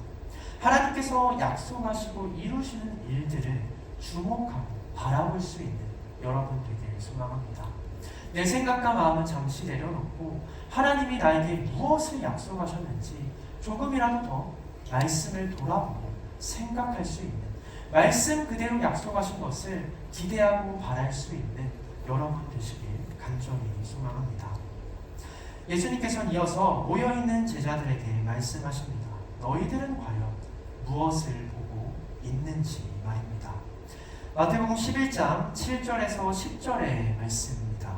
하나님께서 약속하시고 이루시는 일들을 주목하고 바라볼 수 있는 여러분 되길 소망합니다. 내 생각과 마음은 잠시 내려놓고 하나님이 나에게 무엇을 약속하셨는지 조금이라도 더 말씀을 돌아보고 생각할 수 있는, 말씀 그대로 약속하신 것을 기대하고 바랄 수 있는 여러분 되시길 간절히 소망합니다. 예수님께서는 이어서 모여있는 제자들에게 말씀하십니다. 너희들은 과연 무엇을 보고 있는지 말입니다. 마태복음 11장 7절에서 10절의 말씀입니다.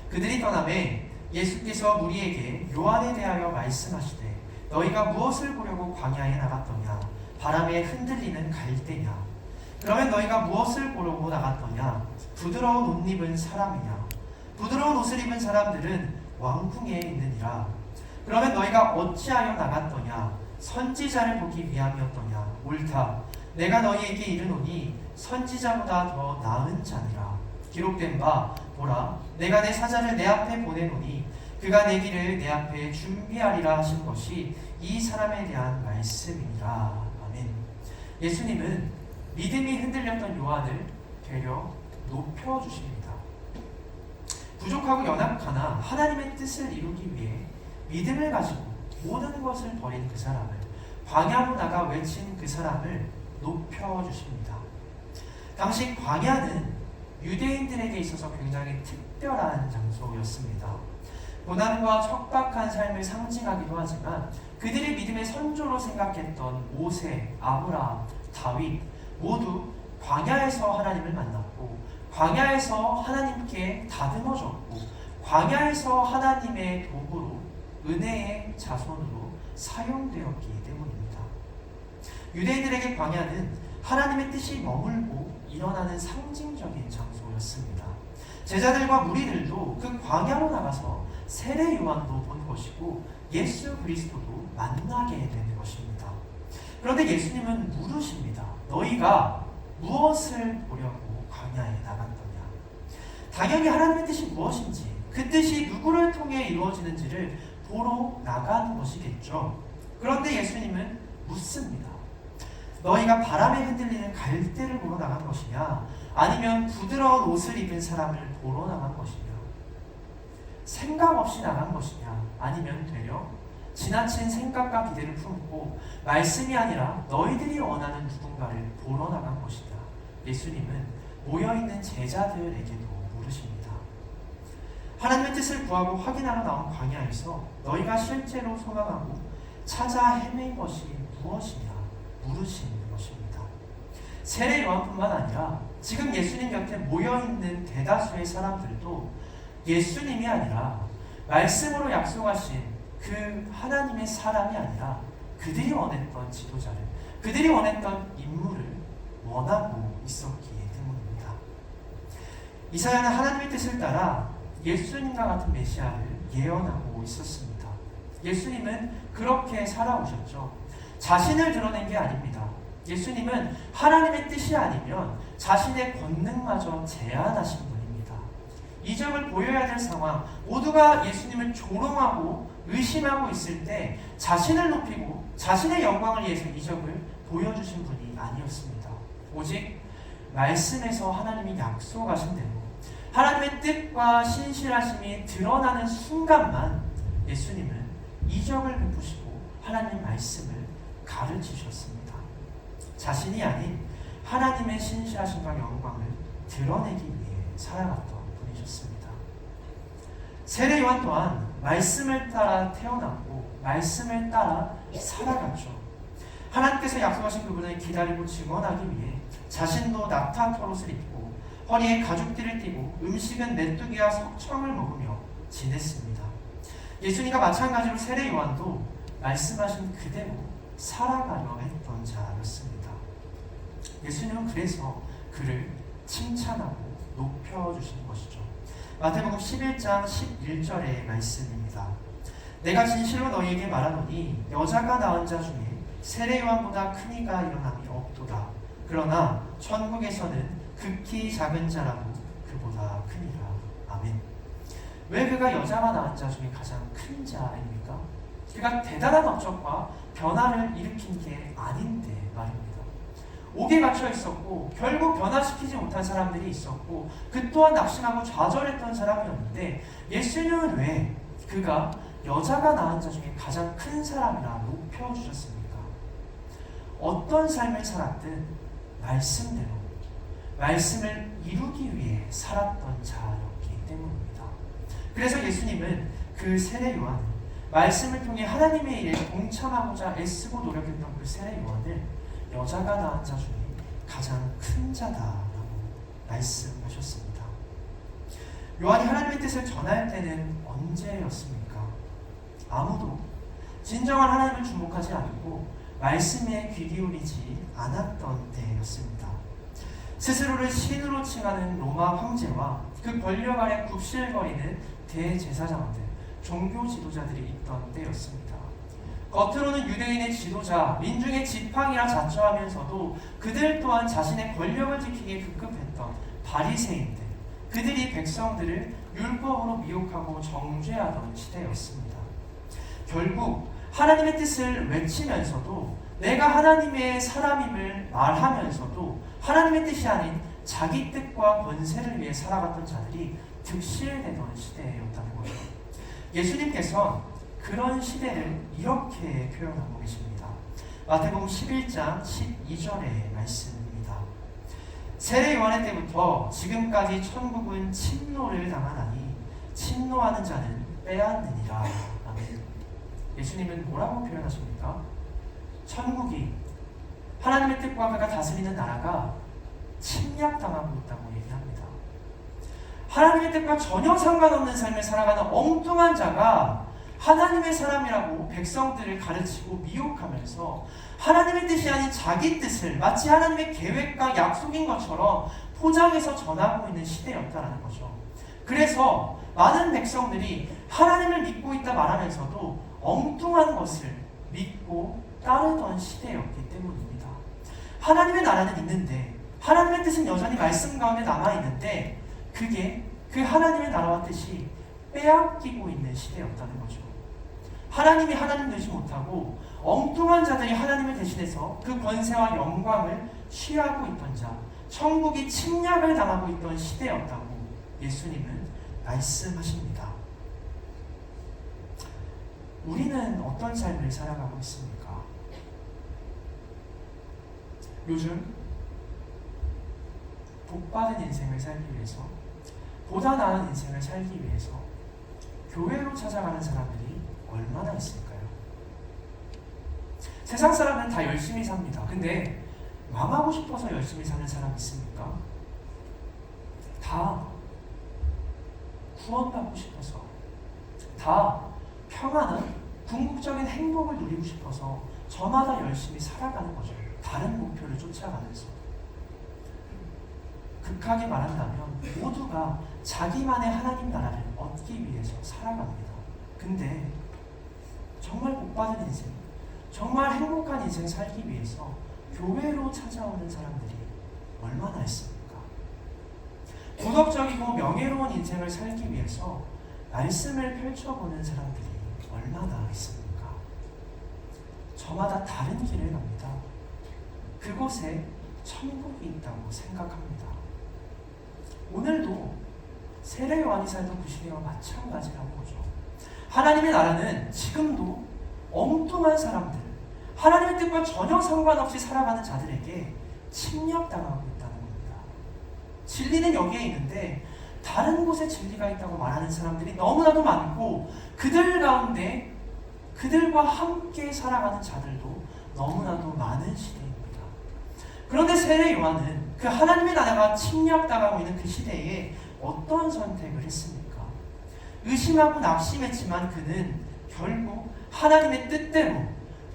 그들이 떠나매 예수께서 무리에게 요한에 대하여 말씀하시되 너희가 무엇을 보려고 광야에 나갔더냐? 바람에 흔들리는 갈대냐? 그러면 너희가 무엇을 보려고 나갔더냐? 부드러운 옷 입은 사람이냐? 부드러운 옷을 입은 사람들은 왕궁에 있느니라. 그러면 너희가 어찌하여 나갔더냐? 선지자를 보기 위함이었더냐? 옳다. 내가 너희에게 이르노니 선지자보다 더 나은 자니라. 기록된 바 보라, 내가 내 사자를 내 앞에 보내노니 그가 내 길을 내 앞에 준비하리라 하신 것이 이 사람에 대한 말씀이니라. 아멘. 예수님은 믿음이 흔들렸던 요한을 되려 높여주십니다. 부족하고 연약하나 하나님의 뜻을 이루기 위해 믿음을 가지고 모든 것을 버린 그 사람을, 광야로 나가 외친 그 사람을 높여주십니다. 당시 광야는 유대인들에게 있어서 굉장히 특별한 장소였습니다. 고난과 척박한 삶을 상징하기도 하지만 그들이 믿음의 선조로 생각했던 모세, 아브라함, 다윗 모두 광야에서 하나님을 만났고 광야에서 하나님께 다듬어졌고 광야에서 하나님의 도구로 은혜의 자손으로 사용되었기 때문입니다. 유대인들에게 광야는 하나님의 뜻이 머물고 일어나는 상징적인 장소였습니다. 제자들과 무리들도 그 광야로 나가서 세례 요한도 본 것이고 예수 그리스도도 만나게 되는 것입니다. 그런데 예수님은 물으십니다. 너희가 무엇을 보려고 광야에 나갔더냐? 당연히 하나님의 뜻이 무엇인지, 그 뜻이 누구를 통해 이루어지는지를 보러 나가는 것이겠죠. 그런데 예수님은 묻습니다. 너희가 바람에 흔들리는 갈대를 보러 나간 것이냐? 아니면 부드러운 옷을 입은 사람을 보러 나간 것이냐? 생각 없이 나간 것이냐? 아니면 되려 지나친 생각과 기대를 품고 말씀이 아니라 너희들이 원하는 누군가를 보러 나간 것이냐? 예수님은 모여있는 제자들에게도 물으십니다. 하나님의 뜻을 구하고 확인하러 나온 광야에서 너희가 실제로 소망하고 찾아 헤맨 것이 무엇이냐? 물으시는 것입니다. 세례 요한뿐만 아니라 지금 예수님 곁에 모여있는 대다수의 사람들도 예수님이 아니라 말씀으로 약속하신 그 하나님의 사람이 아니라 그들이 원했던 지도자를, 그들이 원했던 인물을 원하고 있었기 때문입니다. 이사야는 하나님의 뜻을 따라 예수님과 같은 메시아를 예언하고 있었습니다. 예수님은 그렇게 살아오셨죠. 자신을 드러낸 게 아닙니다. 예수님은 하나님의 뜻이 아니면 자신의 권능마저 제한하신 분입니다. 이적을 보여야 될 상황, 모두가 예수님을 조롱하고 의심하고 있을 때 자신을 높이고 자신의 영광을 위해서 이적을 보여주신 분이 아니었습니다. 오직 말씀에서 하나님이 약속하신 대로 하나님의 뜻과 신실하심이 드러나는 순간만 예수님은 이적을 베푸시고 하나님의 말씀을 가르치셨습니다. 자신이 아닌 하나님의 신실하심과 영광을 드러내기 위해 살아갔던 분이셨습니다. 세례 요한 또한 말씀을 따라 태어났고 말씀을 따라 살아갔죠. 하나님께서 약속하신 그분을 기다리고 증언하기 위해 자신도 낙타 털옷을 입고 허리에 가죽띠를 띠고 음식은 메뚜기와 석청을 먹으며 지냈습니다. 예수님과 마찬가지로 세례 요한도 말씀하신 그대로 살아가려 했던 자였습니다. 예수님은 그래서 그를 칭찬하고 높여주신 것이죠. 마태복음 11장 11절의 말씀입니다. 내가 진실로 너희에게 말하노니 여자가 낳은 자 중에 세례 요한보다 큰 이가 일어남이 없도다. 그러나 천국에서는 극히 작은 자라도 그보다 크니라. 아멘. 왜 그가 여자가 낳은 자 중에 가장 큰 자입니까? 그가 대단한 업적과 변화를 일으킨 게 아닌데 말입니다. 옥에 갇혀 있었고 결국 변화시키지 못한 사람들이 있었고 그 또한 낙심하고 좌절했던 사람이었는데 예수님은 왜 그가 여자가 낳은 자 중에 가장 큰 사람이라 높여주셨습니까? 어떤 삶을 살았든 말씀대로 말씀을 이루기 위해 살았던 자였기 때문입니다. 그래서 예수님은 그 세례 요한을 말씀을 통해 하나님의 일에 동참하고자 애쓰고 노력했던 그 세례 요한을 여자가 낳은 자 중에 가장 큰 자다라고 말씀하셨습니다. 요한이 하나님의 뜻을 전할 때는 언제였습니까? 아무도 진정한 하나님을 주목하지 않고 말씀에 귀 기울이지 않았던 때였습니다. 스스로를 신으로 칭하는 로마 황제와 그 권력 아래 굽실거리는 대제사장들, 종교 지도자들이 있던 때였습니다. 겉으로는 유대인의 지도자, 민중의 지팡이라 자처하면서도 그들 또한 자신의 권력을 지키기에 급급했던 바리새인들, 그들이 백성들을 율법으로 미혹하고 정죄하던 시대였습니다. 결국 하나님의 뜻을 외치면서도 내가 하나님의 사람임을 말하면서도 하나님의 뜻이 아닌 자기 뜻과 권세를 위해 살아갔던 자들이 득실되던 시대였다는 거죠. 예수님께서는 그런 시대를 이렇게 표현하고 계십니다. 마태복음 11장 12절의 말씀입니다. 세례 요한의 때부터 지금까지 천국은 침노를 당하나니 침노하는 자는 빼앗느니라. 아멘. 예수님은 뭐라고 표현하십니까? 천국이, 하나님의 뜻과 그가 다스리는 나라가 침략당하고 있다고 얘기합니다. 하나님의 뜻과 전혀 상관없는 삶을 살아가는 엉뚱한 자가 하나님의 사람이라고 백성들을 가르치고 미혹하면서 하나님의 뜻이 아닌 자기 뜻을 마치 하나님의 계획과 약속인 것처럼 포장해서 전하고 있는 시대였다라는 거죠. 그래서 많은 백성들이 하나님을 믿고 있다 말하면서도 엉뚱한 것을 믿고 따르던 시대였기 때문입니다. 하나님의 나라는 있는데, 하나님의 뜻은 여전히 말씀 가운데 남아있는데, 그게 그 하나님의 나라와 뜻이 빼앗기고 있는 시대였다는 거죠. 하나님이 하나님 되지 못하고 엉뚱한 자들이 하나님을 대신해서 그 권세와 영광을 취하고 있던 자, 천국이 침략을 당하고 있던 시대였다고 예수님은 말씀하십니다. 우리는 어떤 삶을 살아가고 있습니까? 요즘 복받은 인생을 살기 위해서, 보다 나은 인생을 살기 위해서 교회로 찾아가는 사람들이 얼마나 있을까요? 세상 사람은 다 열심히 삽니다. 근데 망하고 싶어서 열심히 사는 사람 있습니까? 다 구원받고 싶어서, 다 평안한 궁극적인 행복을 누리고 싶어서 저마다 열심히 살아가는 거죠. 다른 목표를 쫓아가면서. 극하게 말한다면 모두가 자기만의 하나님 나라를 얻기 위해서 살아갑니다. 근데 정말 복받은 인생, 정말 행복한 인생 살기 위해서 교회로 찾아오는 사람들이 얼마나 있습니까? 도덕적이고 명예로운 인생을 살기 위해서 말씀을 펼쳐보는 사람들이 얼마나 있습니까? 저마다 다른 길을 갑니다. 그곳에 천국이 있다고 생각합니다. 오늘도 세례 요한이 살던 그 시대와 마찬가지라는 거죠. 하나님의 나라는 지금도 엉뚱한 사람들, 하나님의 뜻과 전혀 상관없이 살아가는 자들에게 침략당하고 있다는 겁니다. 진리는 여기에 있는데 다른 곳에 진리가 있다고 말하는 사람들이 너무나도 많고, 그들 가운데 그들과 함께 살아가는 자들도 너무나도 많은 시대입니다. 그런데 세례 요한은 그 하나님의 나라가 침략당하고 있는 그 시대에 어떤 선택을 했습니까? 의심하고 낙심했지만 그는 결국 하나님의 뜻대로,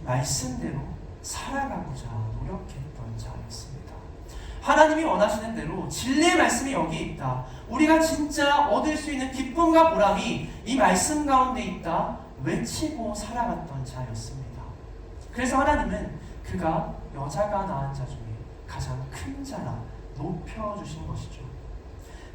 말씀대로 살아가고자 노력했던 자였습니다. 하나님이 원하시는 대로 진리의 말씀이 여기에 있다, 우리가 진짜 얻을 수 있는 기쁨과 보람이 이 말씀 가운데 있다 외치고 살아갔던 자였습니다. 그래서 하나님은 그가 여자가 낳은 자 중에 가장 큰 자라 높여주신 것이죠.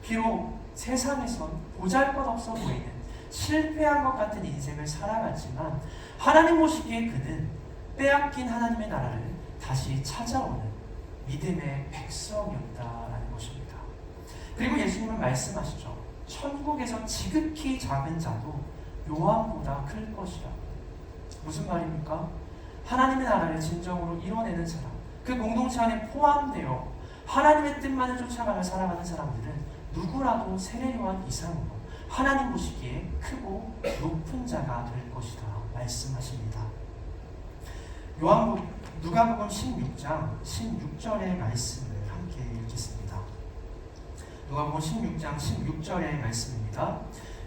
비록 세상에선 보잘것없어 보이는 실패한 것 같은 인생을 살아갔지만 하나님 보시기에 그는 빼앗긴 하나님의 나라를 다시 찾아오는 믿음의 백성이었다라는 것입니다. 그리고 예수님은 말씀하시죠. 천국에서 지극히 작은 자도 요한보다 클 것이라고. 무슨 말입니까? 하나님의 나라를 진정으로 이뤄내는 사람, 그 공동체 안에 포함되어 하나님의 뜻만을 쫓아가며 살아가는 사람들은 누구라도 세례 요한 이상으로 하나님 보시기에 크고 높은 자가 될 것이다 말씀하십니다. 누가복음 16장 16절의 말씀을 함께 읽겠습니다. 누가복음 16장 16절의 말씀입니다.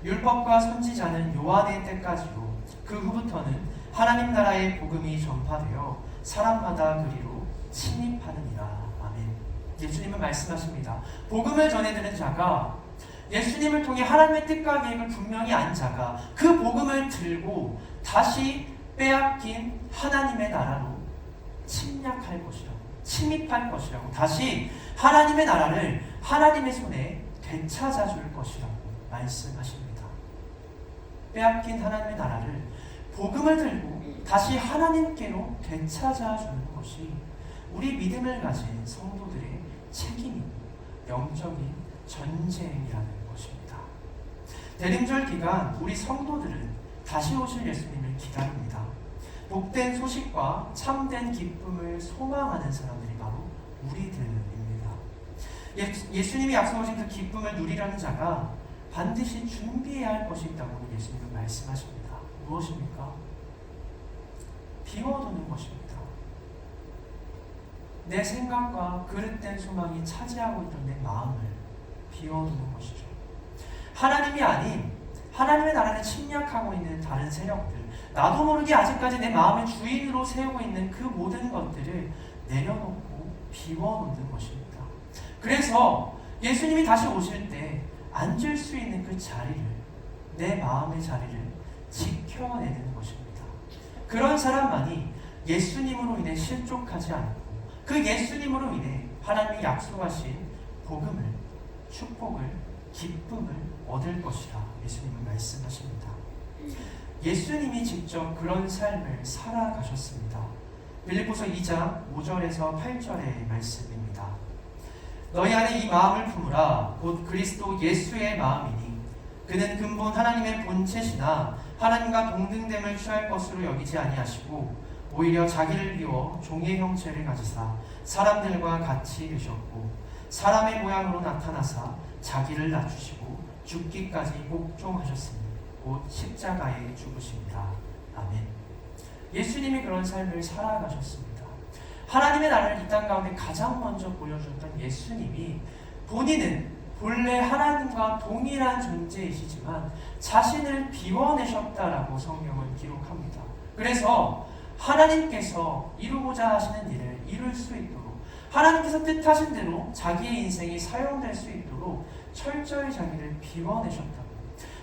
율법과 선지자는 요한의 때까지로 그 후부터는 하나님 나라의 복음이 전파되어 사람마다 그리로 침입하느니라. 아멘. 예수님은 말씀하십니다. 복음을 전해드는 자가 예수님을 통해 하나님의 뜻과 계획을 분명히 안 자가 그 복음을 들고 다시 빼앗긴 하나님의 나라로 침략할 것이라고, 침입할 것이라고, 다시 하나님의 나라를 하나님의 손에 되찾아 줄 것이라고 말씀하십니다. 빼앗긴 하나님의 나라를 복음을 들고 다시 하나님께로 되찾아 주는 것이 우리 믿음을 가진 성도들의 책임이고 영적인 전쟁이라는 것입니다. 대림절 기간 우리 성도들은 다시 오실 예수님을 기다립니다. 복된 소식과 참된 기쁨을 소망하는 사람들이 바로 우리들입니다. 예수님이 약속하신 그 기쁨을 누리려는 자가 반드시 준비해야 할 것이 있다고 예수님은 말씀하십니다. 무엇입니까? 비워두는 것입니다. 내 생각과 그릇된 소망이 차지하고 있던 내 마음을 비워두는 것이죠. 하나님이 아닌 하나님의 나라를 침략하고 있는 다른 세력들, 나도 모르게 아직까지 내 마음의 주인으로 세우고 있는 그 모든 것들을 내려놓고 비워놓는 것입니다. 그래서 예수님이 다시 오실 때 앉을 수 있는 그 자리를, 내 마음의 자리를 지켜내는 것입니다. 그런 사람만이 예수님으로 인해 실족하지 않고 그 예수님으로 인해 하나님이 약속하신 복음을, 축복을, 기쁨을 얻을 것이라 예수님은 말씀하십니다. 예수님이 직접 그런 삶을 살아가셨습니다. 빌립보서 2장 5절에서 8절의 말씀입니다. 너희 안에 이 마음을 품으라. 곧 그리스도 예수의 마음이니 그는 근본 하나님의 본체시나 하나님과 동등됨을 취할 것으로 여기지 아니하시고 오히려 자기를 비워 종의 형체를 가지사 사람들과 같이 되셨고 사람의 모양으로 나타나사 자기를 낮추시고 죽기까지 복종하셨으니 곧 십자가에 죽으십니다. 아멘. 예수님이 그런 삶을 살아가셨습니다. 하나님의 나라를 이 땅 가운데 가장 먼저 보여주셨던 예수님이 본인은 본래 하나님과 동일한 존재이시지만 자신을 비워내셨다라고 성경은 기록합니다. 그래서 하나님께서 이루고자 하시는 일을 이룰 수 있도록, 하나님께서 뜻하신 대로 자기의 인생이 사용될 수 있도록 철저히 자기를 비워내셨다고,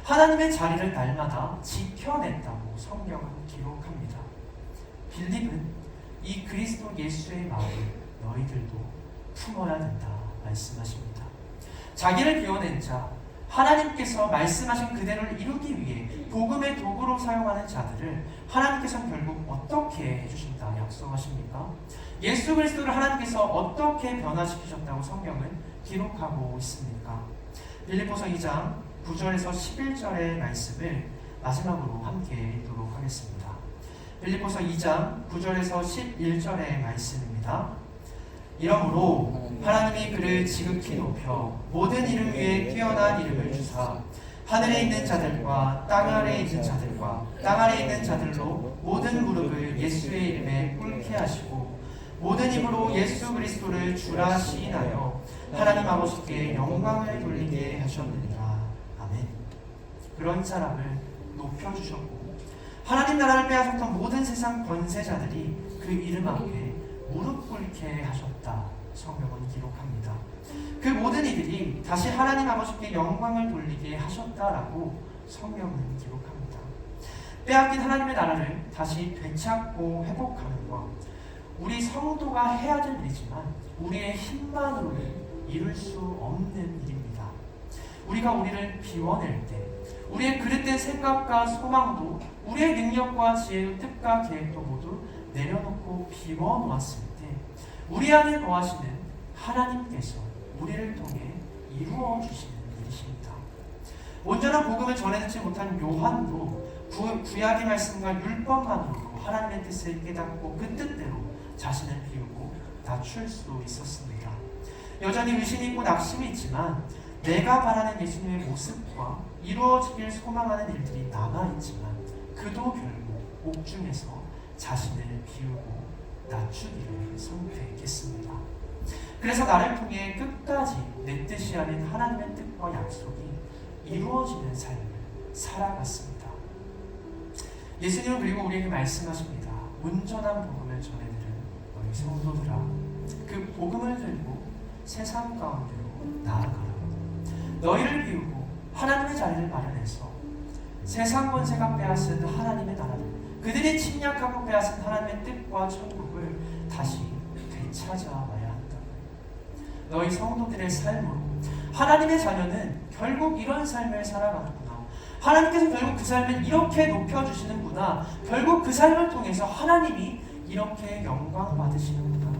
하나님의 자리를 날마다 지켜냈다고 성경은 기록합니다. 빌립은 이 그리스도 예수의 마음을 너희들도 품어야 된다 말씀하십니다. 자기를 비워낸 자, 하나님께서 말씀하신 그대로를 이루기 위해 복음의 도구로 사용하는 자들을 하나님께서는 결국 어떻게 해주신다 약속하십니까? 예수 그리스도를 하나님께서 어떻게 변화시키셨다고 성경은 기록하고 있습니까? 빌립보서 2장 9절에서 11절의 말씀을 마지막으로 함께 읽도록 하겠습니다. 빌립보서 2장 9절에서 11절의 말씀입니다. 이러므로 하나님이 그를 지극히 높여 모든 이름 위에 뛰어난 이름을 주사 하늘에 있는 자들과 땅 아래에 있는 자들과 땅 아래에 있는 자들로 모든 무릎을 예수의 이름에 꿇게 하시고 모든 입으로 예수 그리스도를 주라 시인하여 하나님 아버지께 영광을 돌리게 하셨느니라. 아멘. 그런 사람을 높여주셨고 하나님 나라를 빼앗았던 모든 세상 권세자들이 그 이름 앞에 무릎 꿇게 하셨다. 성경은 기록합니다. 그 모든 이들이 다시 하나님 아버지께 영광을 돌리게 하셨다라고 성경은 기록합니다. 빼앗긴 하나님의 나라를 다시 되찾고 회복하는 것, 우리 성도가 해야 될 일이지만 우리의 힘만으로는 이룰 수 없는 일입니다. 우리가 우리를 비워낼 때 우리의 그릇된 생각과 소망도 우리의 능력과 지혜도 뜻과 계획도 모두 내려놓고 비워놓았을 때 우리 안에 거하시는 하나님께서 우리를 통해 이루어 주시는 일이십니다. 온전한 복음을 전해듣지 못한 요한도 구약의 말씀과 율법만으로 하나님의 뜻을 깨닫고 그 뜻대로 자신을 비우고 낮출 수 있었습니다. 여전히 의심이 있고 낙심이 있지만 내가 바라는 예수님의 모습과 이루어지길 소망하는 일들이 남아있지만 그도 결국 옥중에서 자신을 비우고 낮추기를 선택했습니다. 그래서 나를 통해 끝까지 내 뜻이 아닌 하나님의 뜻과 약속이 이루어지는 삶을 살아갔습니다. 예수님은 그리고 우리에게 말씀하십니다. 온전한 복음을 전해들은 너희 성도들아, 그 복음을 들고 세상 가운데로 나아가라. 너희를 비우고 하나님의 자리를 마련해서 세상 권세가 빼앗은 하나님의 나라를, 그들이 침략하고 빼앗은 하나님의 뜻과 천국을 다시 되찾아와야 한다. 너희 성도들의 삶으로 하나님의 자녀는 결국 이런 삶을 살아가는구나. 하나님께서 결국 그 삶을 이렇게 높여주시는구나. 결국 그 삶을 통해서 하나님이 이렇게 영광 받으시는구나.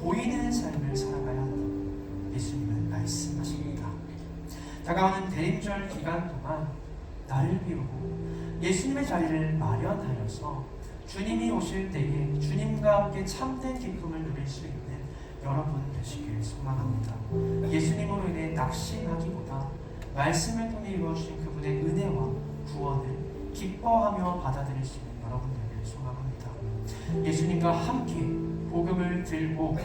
보이는 삶을 살아가야 한다. 예수님은 말씀하십니다. 다가오는 대림절 기간 동안 나를 비우고 예수님의 자리를 마련하여서 주님이 오실 때에 주님과 함께 참된 기쁨을 누릴 수 있는 여러분 되시길 소망합니다. 예수님으로 인해 낙심하기보다 말씀을 통해 이루어주신 그분의 은혜와 구원을 기뻐하며 받아들일 수 있는 여러분 되기를 소망합니다. 예수님과 함께 복음을 들고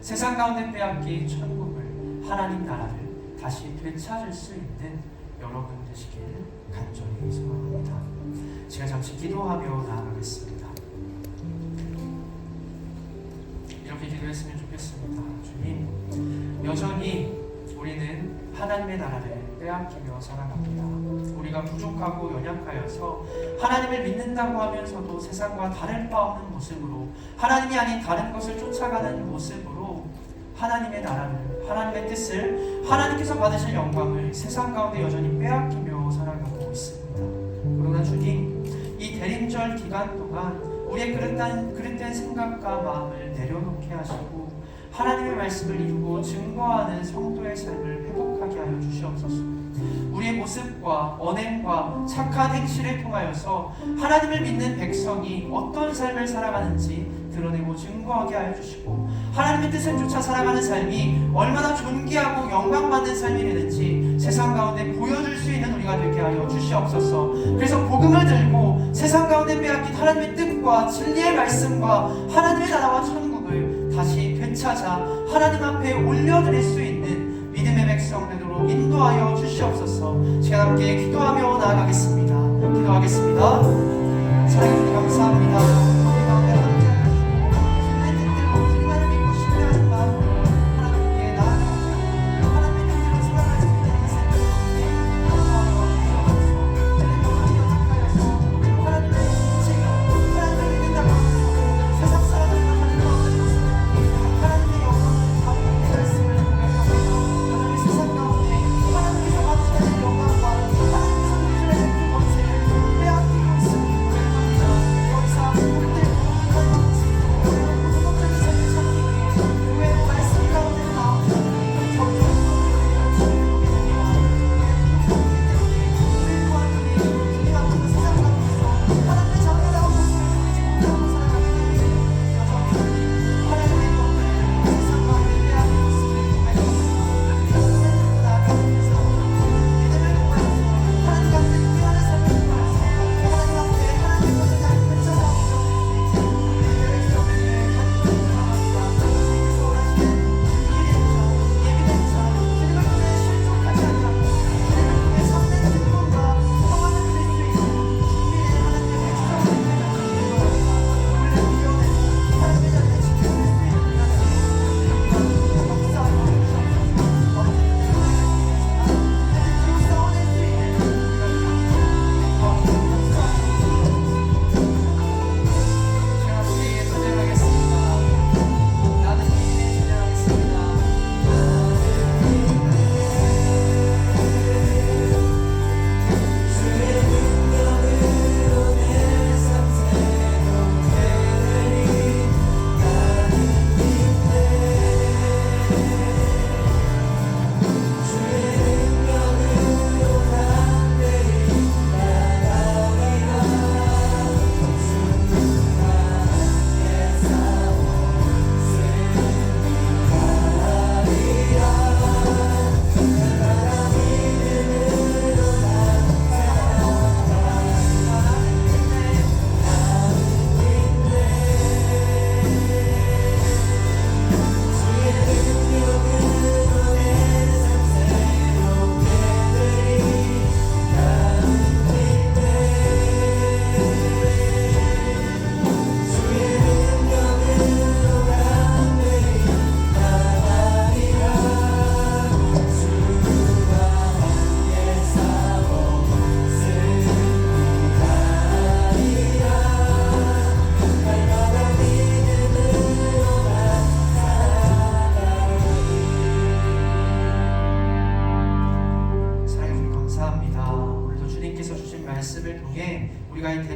세상 가운데 빼앗긴 천국을, 하나님 나라를 다시 되찾을 수 있는 여러분 되시기를 간절히 소망합니다. 제가 잠시 기도하며 나아가겠습니다. 이렇게 기도했으면 좋겠습니다. 주님, 여전히 우리는 하나님의 나라를 빼앗기며 살아갑니다. 우리가 부족하고 연약하여서 하나님을 믿는다고 하면서도 세상과 다를 바 없는 모습으로, 하나님이 아닌 다른 것을 쫓아가는 모습으로 하나님의 나라를, 하나님의 뜻을, 하나님께서 받으실 영광을 세상 가운데 여전히 빼앗기며 살아가고 있습니다. 그러나 주님, 이 대림절 기간 동안 우리의 그릇된 생각과 마음을 내려놓게 하시고 하나님의 말씀을 이루고 증거하는 성도의 삶을 회복하게 하여 주시옵소서. 우리의 모습과 언행과 착한 행실을 통하여서 하나님을 믿는 백성이 어떤 삶을 살아가는지 드러내고 증거하게 하여 주시고, 하나님의 뜻을 쫓아 살아가는 삶이 얼마나 존귀하고 영광받는 삶이 되는지 세상 가운데 보여줄 수 있는 우리가 되게 하여 주시옵소서. 그래서 복음을 들고 세상 가운데 빼앗긴 하나님의 뜻과 진리의 말씀과 하나님의 나라와 천국을 다시 되찾아 하나님 앞에 올려드릴 수 있는 믿음의 백성 되도록 인도하여 주시옵소서. 시간 함께 기도하며 나아가겠습니다. 기도하겠습니다. 사랑해 주님 감사합니다.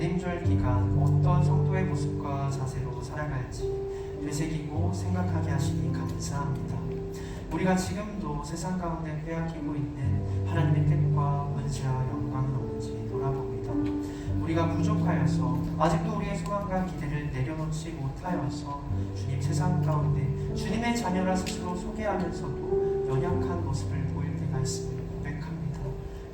대림절 기간 어떤 성도의 모습과 자세로 살아갈지 되새기고 생각하게 하시니 감사합니다. 우리가 지금도 세상 가운데 빼앗기고 있는 하나님의 뜻과 은혜와 영광은 없는지 돌아봅니다. 우리가 부족하여서 아직도 우리의 소망과 기대를 내려놓지 못하여서 주님 세상 가운데 주님의 자녀라 스스로 소개하면서도 연약한 모습을 보일 때가 있음을 고백합니다.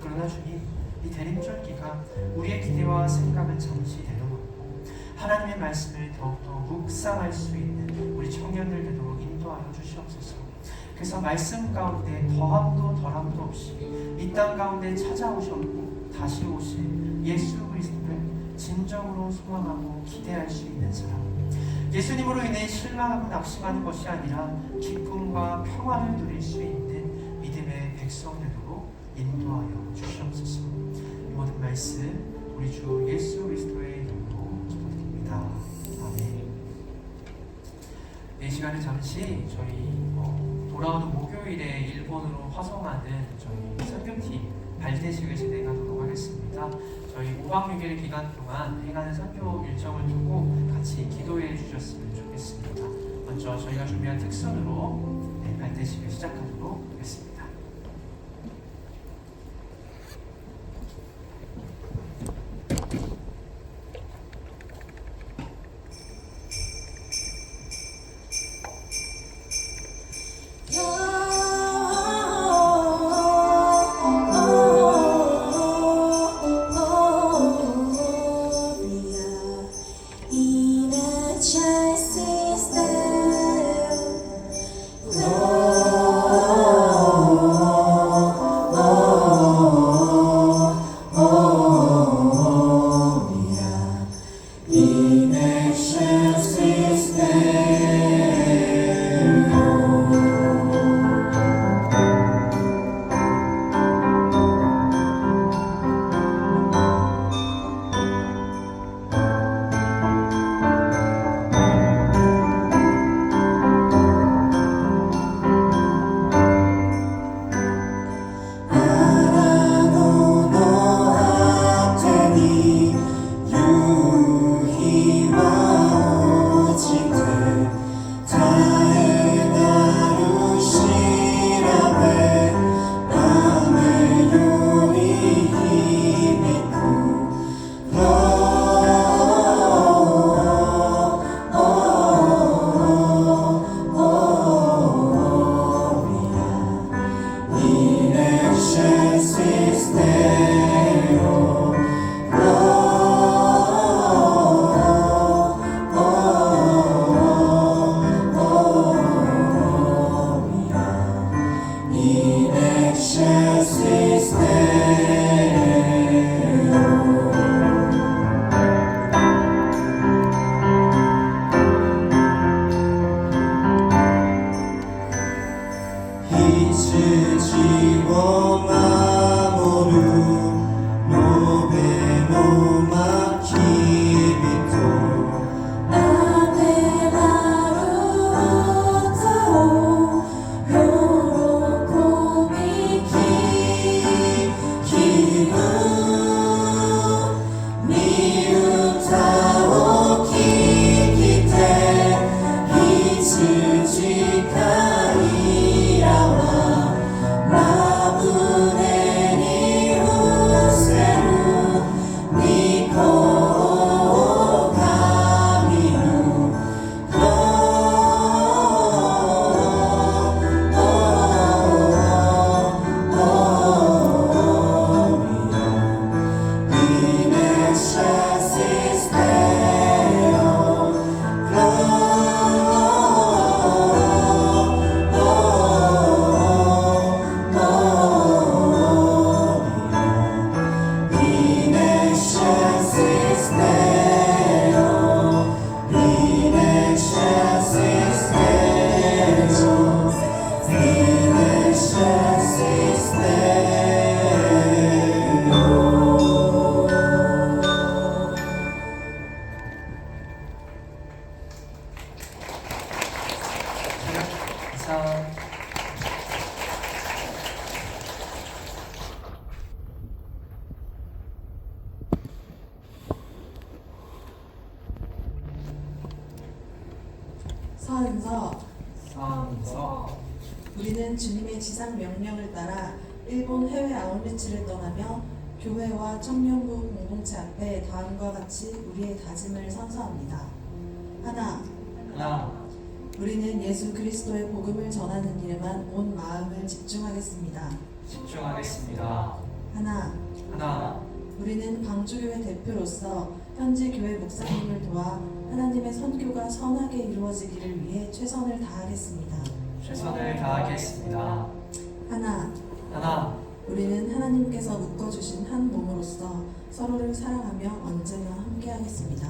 그러나 주님, 이 대림절 기간 우리의 기대와 생각을 잠시 내려놓고 하나님의 말씀을 더욱더 묵상할 수 있는 우리 청년들 되도록 인도하여 주시옵소서. 그래서 말씀 가운데 더함도 덜함도 없이 이 땅 가운데 찾아오셨고 다시 오실 예수 그리스도를 진정으로 소망하고 기대할 수 있는 사람, 예수님으로 인해 실망하고 낙심하는 것이 아니라 기쁨과 평안을 누릴 수 있는 믿음의 백성 되도록 인도하여 주시옵소서. 이 모든 말씀 우리 주 예수 그리스도의 이름으로 기도드립니다. 아멘. 이 시간에 잠시 저희 돌아오는 목요일에 일본으로 화성하는 저희 선교팀 발대식을 진행하도록 하겠습니다. 저희 5박 6일 기간 동안 행하는 선교 일정을 두고 같이 기도해 주셨으면 좋겠습니다. 먼저 저희가 준비한 특선으로 발대식을 시작하도록 하겠습니다. 우리는 주님의 지상 명령을 따라 일본 해외 아웃리치를 떠나며 교회와 청년부 공동체 앞에 다음과 같이 우리의 다짐을 선서합니다. 하나, 우리는 예수 그리스도의 복음을 전하는 일에만 온 마음을 집중하겠습니다. 하나, 우리는 방주교회 대표로서 현지 교회 목사님을 도와 하나님의 선교가 선하게 이루어지기를 위해 최선을 다하겠습니다. 하나, 우리는 하나님께서 묶어주신 한 몸으로서 서로를 사랑하며 언제나 함께하겠습니다.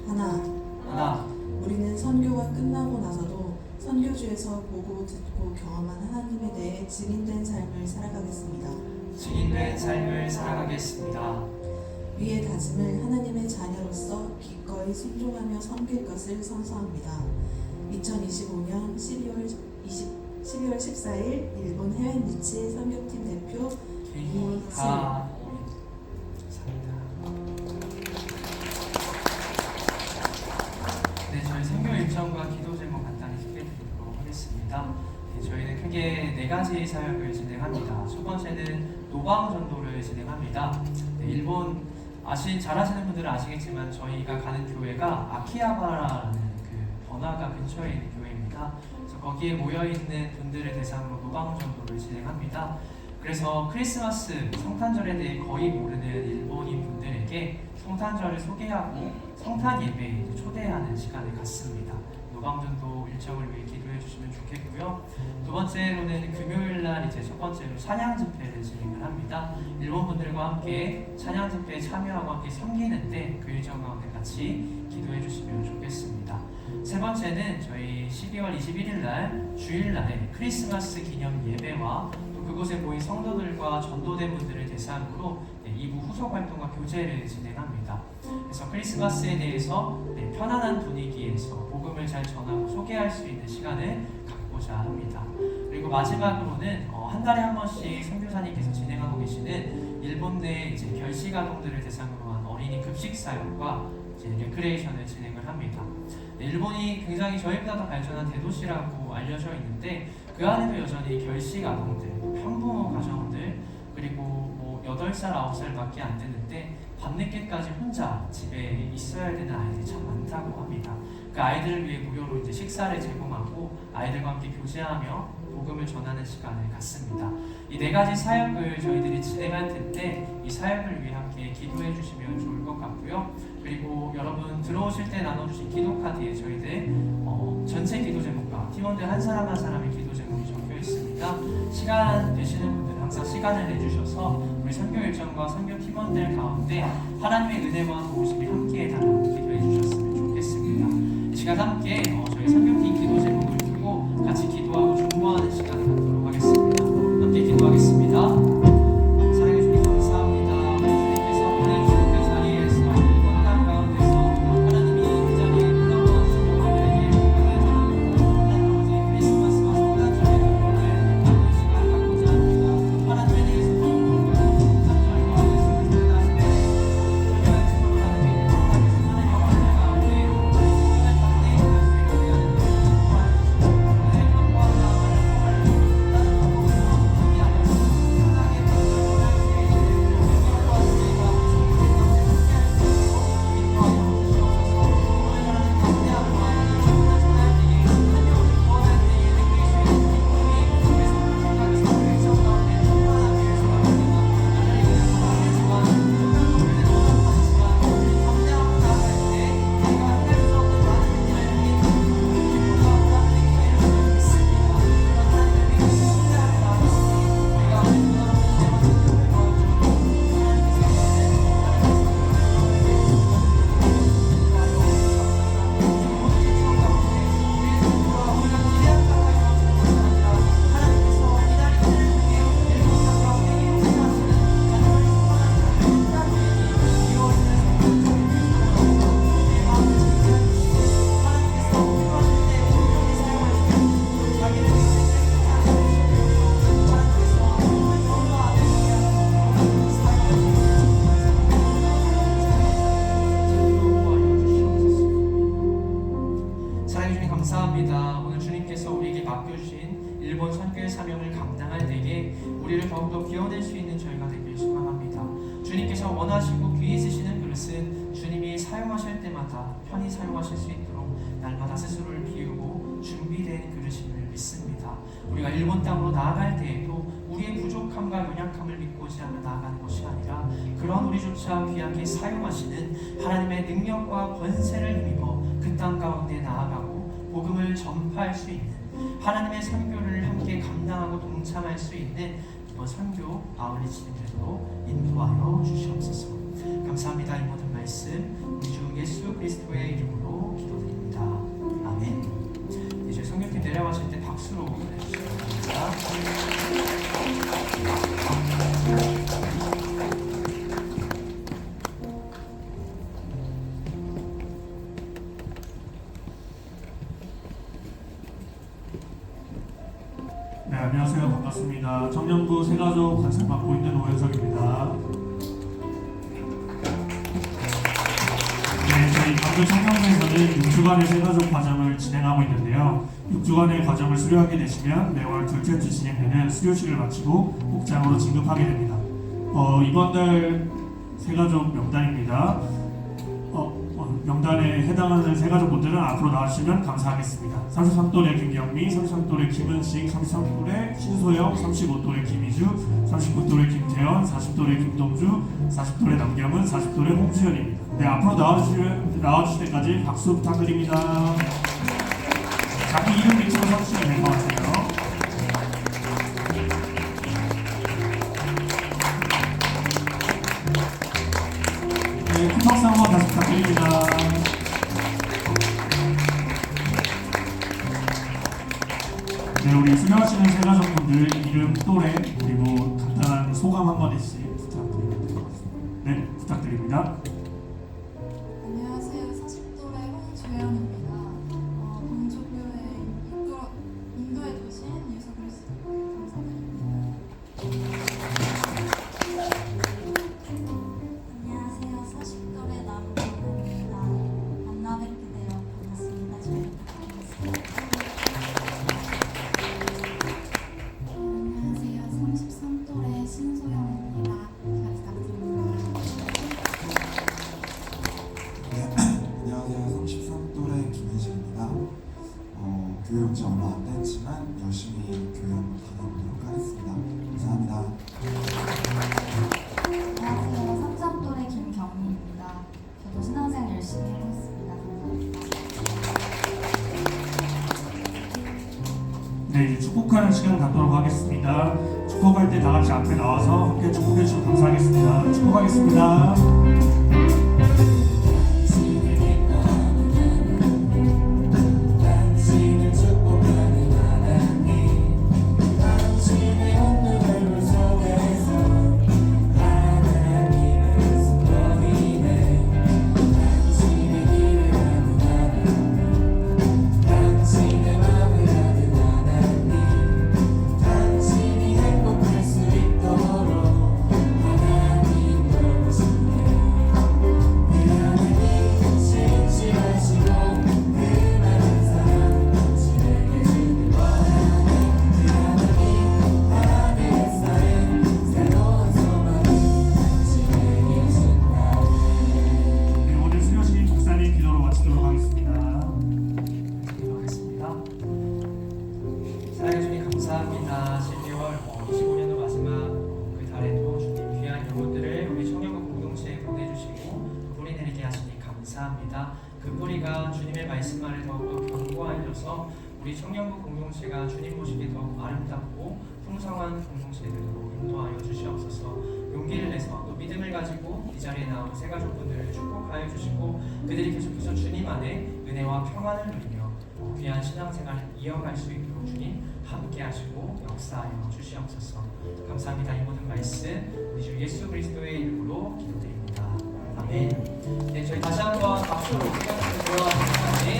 하나, 우리는 선교가 끝나고 나서도 선교주에서 보고 듣고 경험한 하나님에 대해 증인된 삶을 살아가겠습니다. 위의 다짐을 하나님의 자녀로서 기꺼이 순종하며 섬길 것을 선서합니다. 2025년 12월 14일 일본 해외 리치 선교팀 대표 이희진. 네, 저희 선교 일정과 기도 제목 간단히 소개해드리도록 하겠습니다. 네, 저희는 크게 4가지 사역을 진행합니다. 첫 번째는 노방 전도를 진행합니다. 네, 일본 잘 아시는 분들은 아시겠지만 저희가 가는 교회가 아키하바라는 그 번화가 근처에 있는 교회입니다. 그래서 거기에 모여 있는 분들을 대상으로 노방 전도를 진행합니다. 그래서 크리스마스 성탄절에 대해 거의 모르는 일본인 분들에게 성탄절을 소개하고 성탄 예배에 초대하는 시간을 갖습니다. 노방전도 일정을 위해 기도해 주시면 좋겠고요. 두 번째로는 금요일날 첫 번째로 찬양 집회를 진행을 합니다. 일본 분들과 함께 찬양 집회에 참여하고 함께 섬기는데 그 일정 가운데 같이 기도해 주시면 좋겠습니다. 세 번째는 저희 12월 21일날 주일날에 크리스마스 기념 예배와 또 그곳에 모인 성도들과 전도된 분들을 대상으로 2부 후속 활동과 교제를 진행합니다. 그래서 크리스마스에 대해서 편안한 분위기에서 복음을 잘 전하고 소개할 수 있는 시간을 갖고자 합니다. 그리고 마지막으로는 한 달에 한 번씩 선교사님께서 진행하고 계시는 일본 내 결식 아동들을 대상으로 한 어린이 급식 사역과 레크레이션을 진행을 합니다. 일본이 굉장히 저희보다 더 발전한 대도시라고 알려져 있는데 그 안에도 여전히 결식 아동들, 편부모 가정들 그리고 8살, 9살밖에 안 되는데 밤늦게까지 혼자 집에 있어야 되는 아이들이 참 많다고 합니다. 그 아이들을 위해 무료로 식사를 제공하고 아이들과 함께 교제하며 복음을 전하는 시간을 갖습니다. 이 4가지 사역을 저희들이 진행할 텐데 이 사역을 위해 함께 기도해 주시면 좋을 것 같고요. 그리고 여러분 들어오실 때 나눠주신 기도 카드에 저희들 전체 기도 제목과 팀원들 한 사람 한 사람의 기도 제목이 적혀 있습니다. 시간 되시는 분들 항상 시간을 내주셔서 우리 선교 일정과 선교 팀원들 가운데 하나님의 은혜와 도우심이 함께 달라고 기도해 주셨으면 좋겠습니다. 이 시간 함께 저희 선교팀 기도 제목을 두고 같이 기도하고 중보하는 시간을 갖도록 하겠습니다. 함께 기도하겠습니다. 사랑해 주님 감사합니다. 주님께서 보내주신 그 자리에서 일본 땅 가운데서 하나님이 그 자리에 불러주시고 우리에게 복음을 전하고 하나님 아버지 크리스마스와 성탄절의 복음을 나누는 시간을 갖고자 합니다. 하나님에 대해서 성탄절과 예수님을 다시 저희가 지금 하나님의 하나님 영광을 가운데 하나님 가운데 있는 맡겨주신 일본 선교의 사명을 감당할 때에 우리를 더욱더 기어낼 수 있는 저희가 되길 소망합니다. 주님께서 원하시고 귀히 쓰시는 그릇은 주님이 사용하실 때마다 편히 사용하실 수 있도록 날마다 스스로를 비우고 준비된 그릇임을 믿습니다. 우리가 일본 땅으로 나아갈 때에도 우리의 부족함과 연약함을 믿고 지하며 나아가는 것이 아니라 그런 우리조차 귀하게 사용하시는 하나님의 능력과 권세를 힘입어 그 땅 가운데 나아가고 복음을 전파할 수 있는 하나님의 선교를 함께 감당하고 동참할 수 있는 이번 선교 아울리치는 대로 인도하여 주시옵소서. 감사합니다. 이 모든 말씀 우리 주 예수 그리스도의 이름으로 기도드립니다. 아멘. 이제 성경팀 내려가실 때 박수로 보내주시기 바랍니다. 네, 안녕하세요. 반갑습니다. 청년부 세가족 관찰 맡고 있는 오현석입니다. 네, 저희 광주 청년부에서는 6주간의 세가족 과정을 진행하고 있는데요. 6주간의 과정을 수료하게 되시면 매월 둘째 주 진행되는 수료식을 마치고 목장으로 진급하게 됩니다. 이번 달 세가족 명단입니다. 명단에 해당하는 세가족분들은 앞으로 나와주시면 감사하겠습니다. 33돌의 김경미, 33돌의 김은식, 33돌의 신소영, 35돌의 김희주, 39돌의 김태현, 40돌의 김동주, 40돌의 남경은, 40돌의 홍주연입니다. 네, 앞으로 나와주실 때까지 박수 부탁드립니다. 자기 이름 밑으로 서주시면 될 것 같아요. 네, 큰 박수 한번 다시 부탁드립니다. 네, 우리 수료하시는 세가족분들 이름, 또래, 그리고 간단한 소감 한 마디씩 부탁드리면 될 것 같습니다. 네, 부탁드립니다. 안녕하세요. 40돌의 홍주연입니다. 광주교회 인도해 주신 예수 그리스도께 감사드립니다. 안녕하세요. 40돌의 남경입니다. 만나 뵙게 되어 반갑습니다. 잘 부탁드리겠습니다. 안녕하세요. 33돌의 신소영입니다. 잘 부탁드립니다. 안녕하세요. 33돌의 김혜진입니다. 교회 온 지 얼마 안 됐지만 열심히 교회 한번 다녀보도록 하겠습니다. 감사합니다. 안녕하세요. 33돌의 김경미입니다. 저도 신앙생활 열심히 해보겠습니다. 감사합니다. 네, 이제 축복하는 시간 갖도록 하겠습니다. 축복할 때 다 같이 앞에 나와서 함께 축복해 주시면 감사하겠습니다. 축복하겠습니다. 네, 오늘 수료식 목사님 기도로 마치도록 하겠습니다. 기도하겠습니다. 사랑해 주님 감사합니다. 12월 25년도 마지막 그 달에도 주님 귀한 영혼들을 우리 청년부 공동체에 보내주시고 뿌리 내리게 하시니 감사합니다. 그 뿌리가 주님의 말씀 안에 더욱더 견고하여져서 우리 청년부 공동체가 주님 보시기에 더욱 아름답고 풍성한 공동체들로 인도하여 주시옵소서. 용기를 내서 또 믿음을 가지고 이 자리에 나온 세가족분들을 축복하여 주시고 그들이 계속해서 주님 안에 은혜와 평안을 누리며 귀한 신앙생활을 이어갈 수 있도록 주님 함께 하시고 역사하여 주시옵소서. 감사합니다. 이 모든 말씀 우리 주 예수 그리스도의 이름으로 기도드립니다. 아멘. 네, 저희 다시 한번 박수로 들어가겠습니다.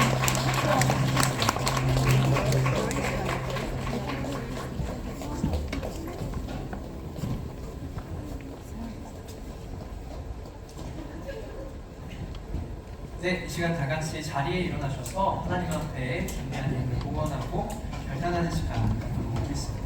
네, 이 시간 다 같이 자리에 일어나셔서 하나님 앞에 준비한 예물을 봉헌하고 결단하는 찬양하는 시간 갖도록 하겠습니다.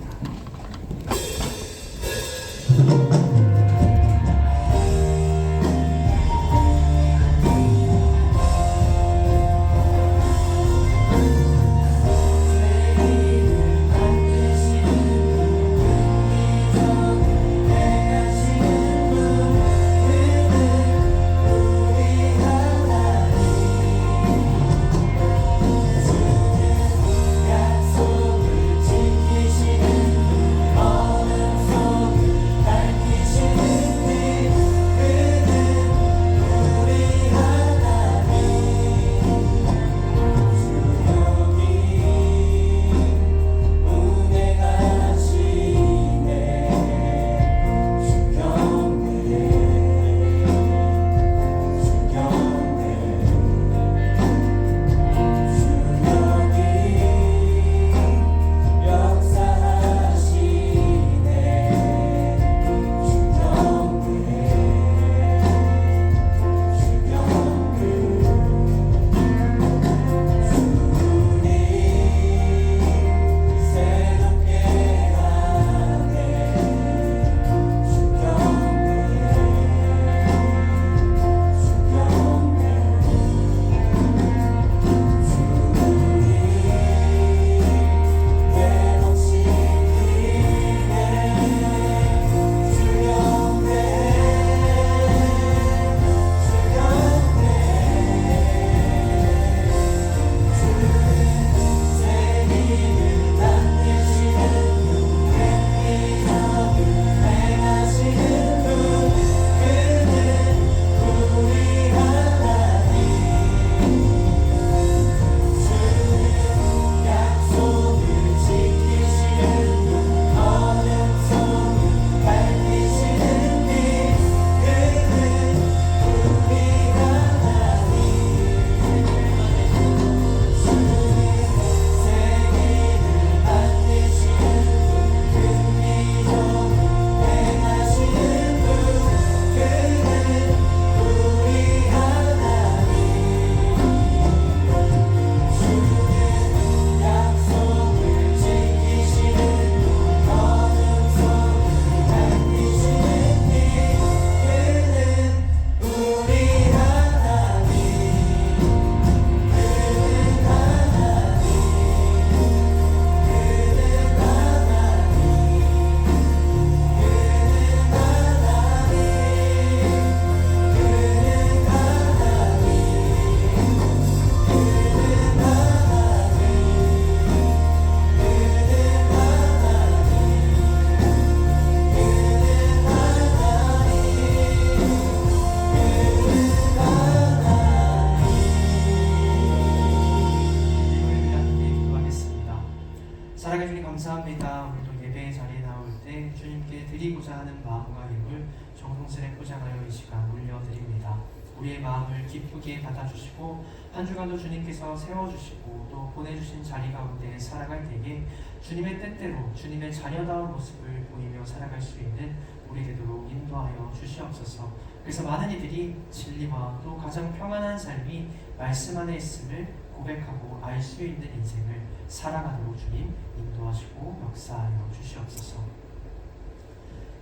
사랑해 주님 감사합니다. 오늘도 예배의 자리에 나올 때 주님께 드리고자 하는 마음과 힘을 정성스레 포장하여 이 시간 올려드립니다. 우리의 마음을 기쁘게 받아주시고 한 주간도 주님께서 세워주시고 또 보내주신 자리 가운데 살아갈 때에 주님의 뜻대로 주님의 자녀다운 모습을 보이며 살아갈 수 있는 우리 되도록 인도하여 주시옵소서. 그래서 많은 이들이 진리와 또 가장 평안한 삶이 말씀 안에 있음을 고백하고 알 수 있는 인생을 살아가도록 주님 인도하시고 역사하여 주시옵소서.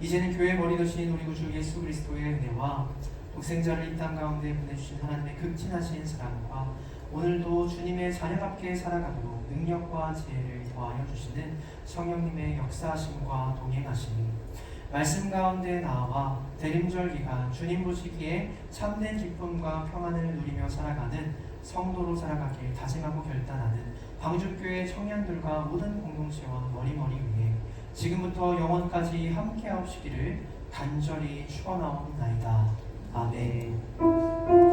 이제는 교회 머리 되신 우리 구주 예수 그리스도의 은혜와 독생자를 이 땅 가운데 보내주신 하나님의 극진하신 사랑과 오늘도 주님의 자녀답게 살아가도록 능력과 지혜를 더하여 주시는 성령님의 역사하심과 동행하심이 말씀 가운데 나와 대림절 기간 주님 보시기에 참된 기쁨과 평안을 누리며 살아가는 성도로 살아가길 다짐하고 결단하는 방주교회 청년들과 모든 공동체원 머리머리 위에 지금부터 영원까지 함께하시기를 간절히 축원하옵나이다. 아멘.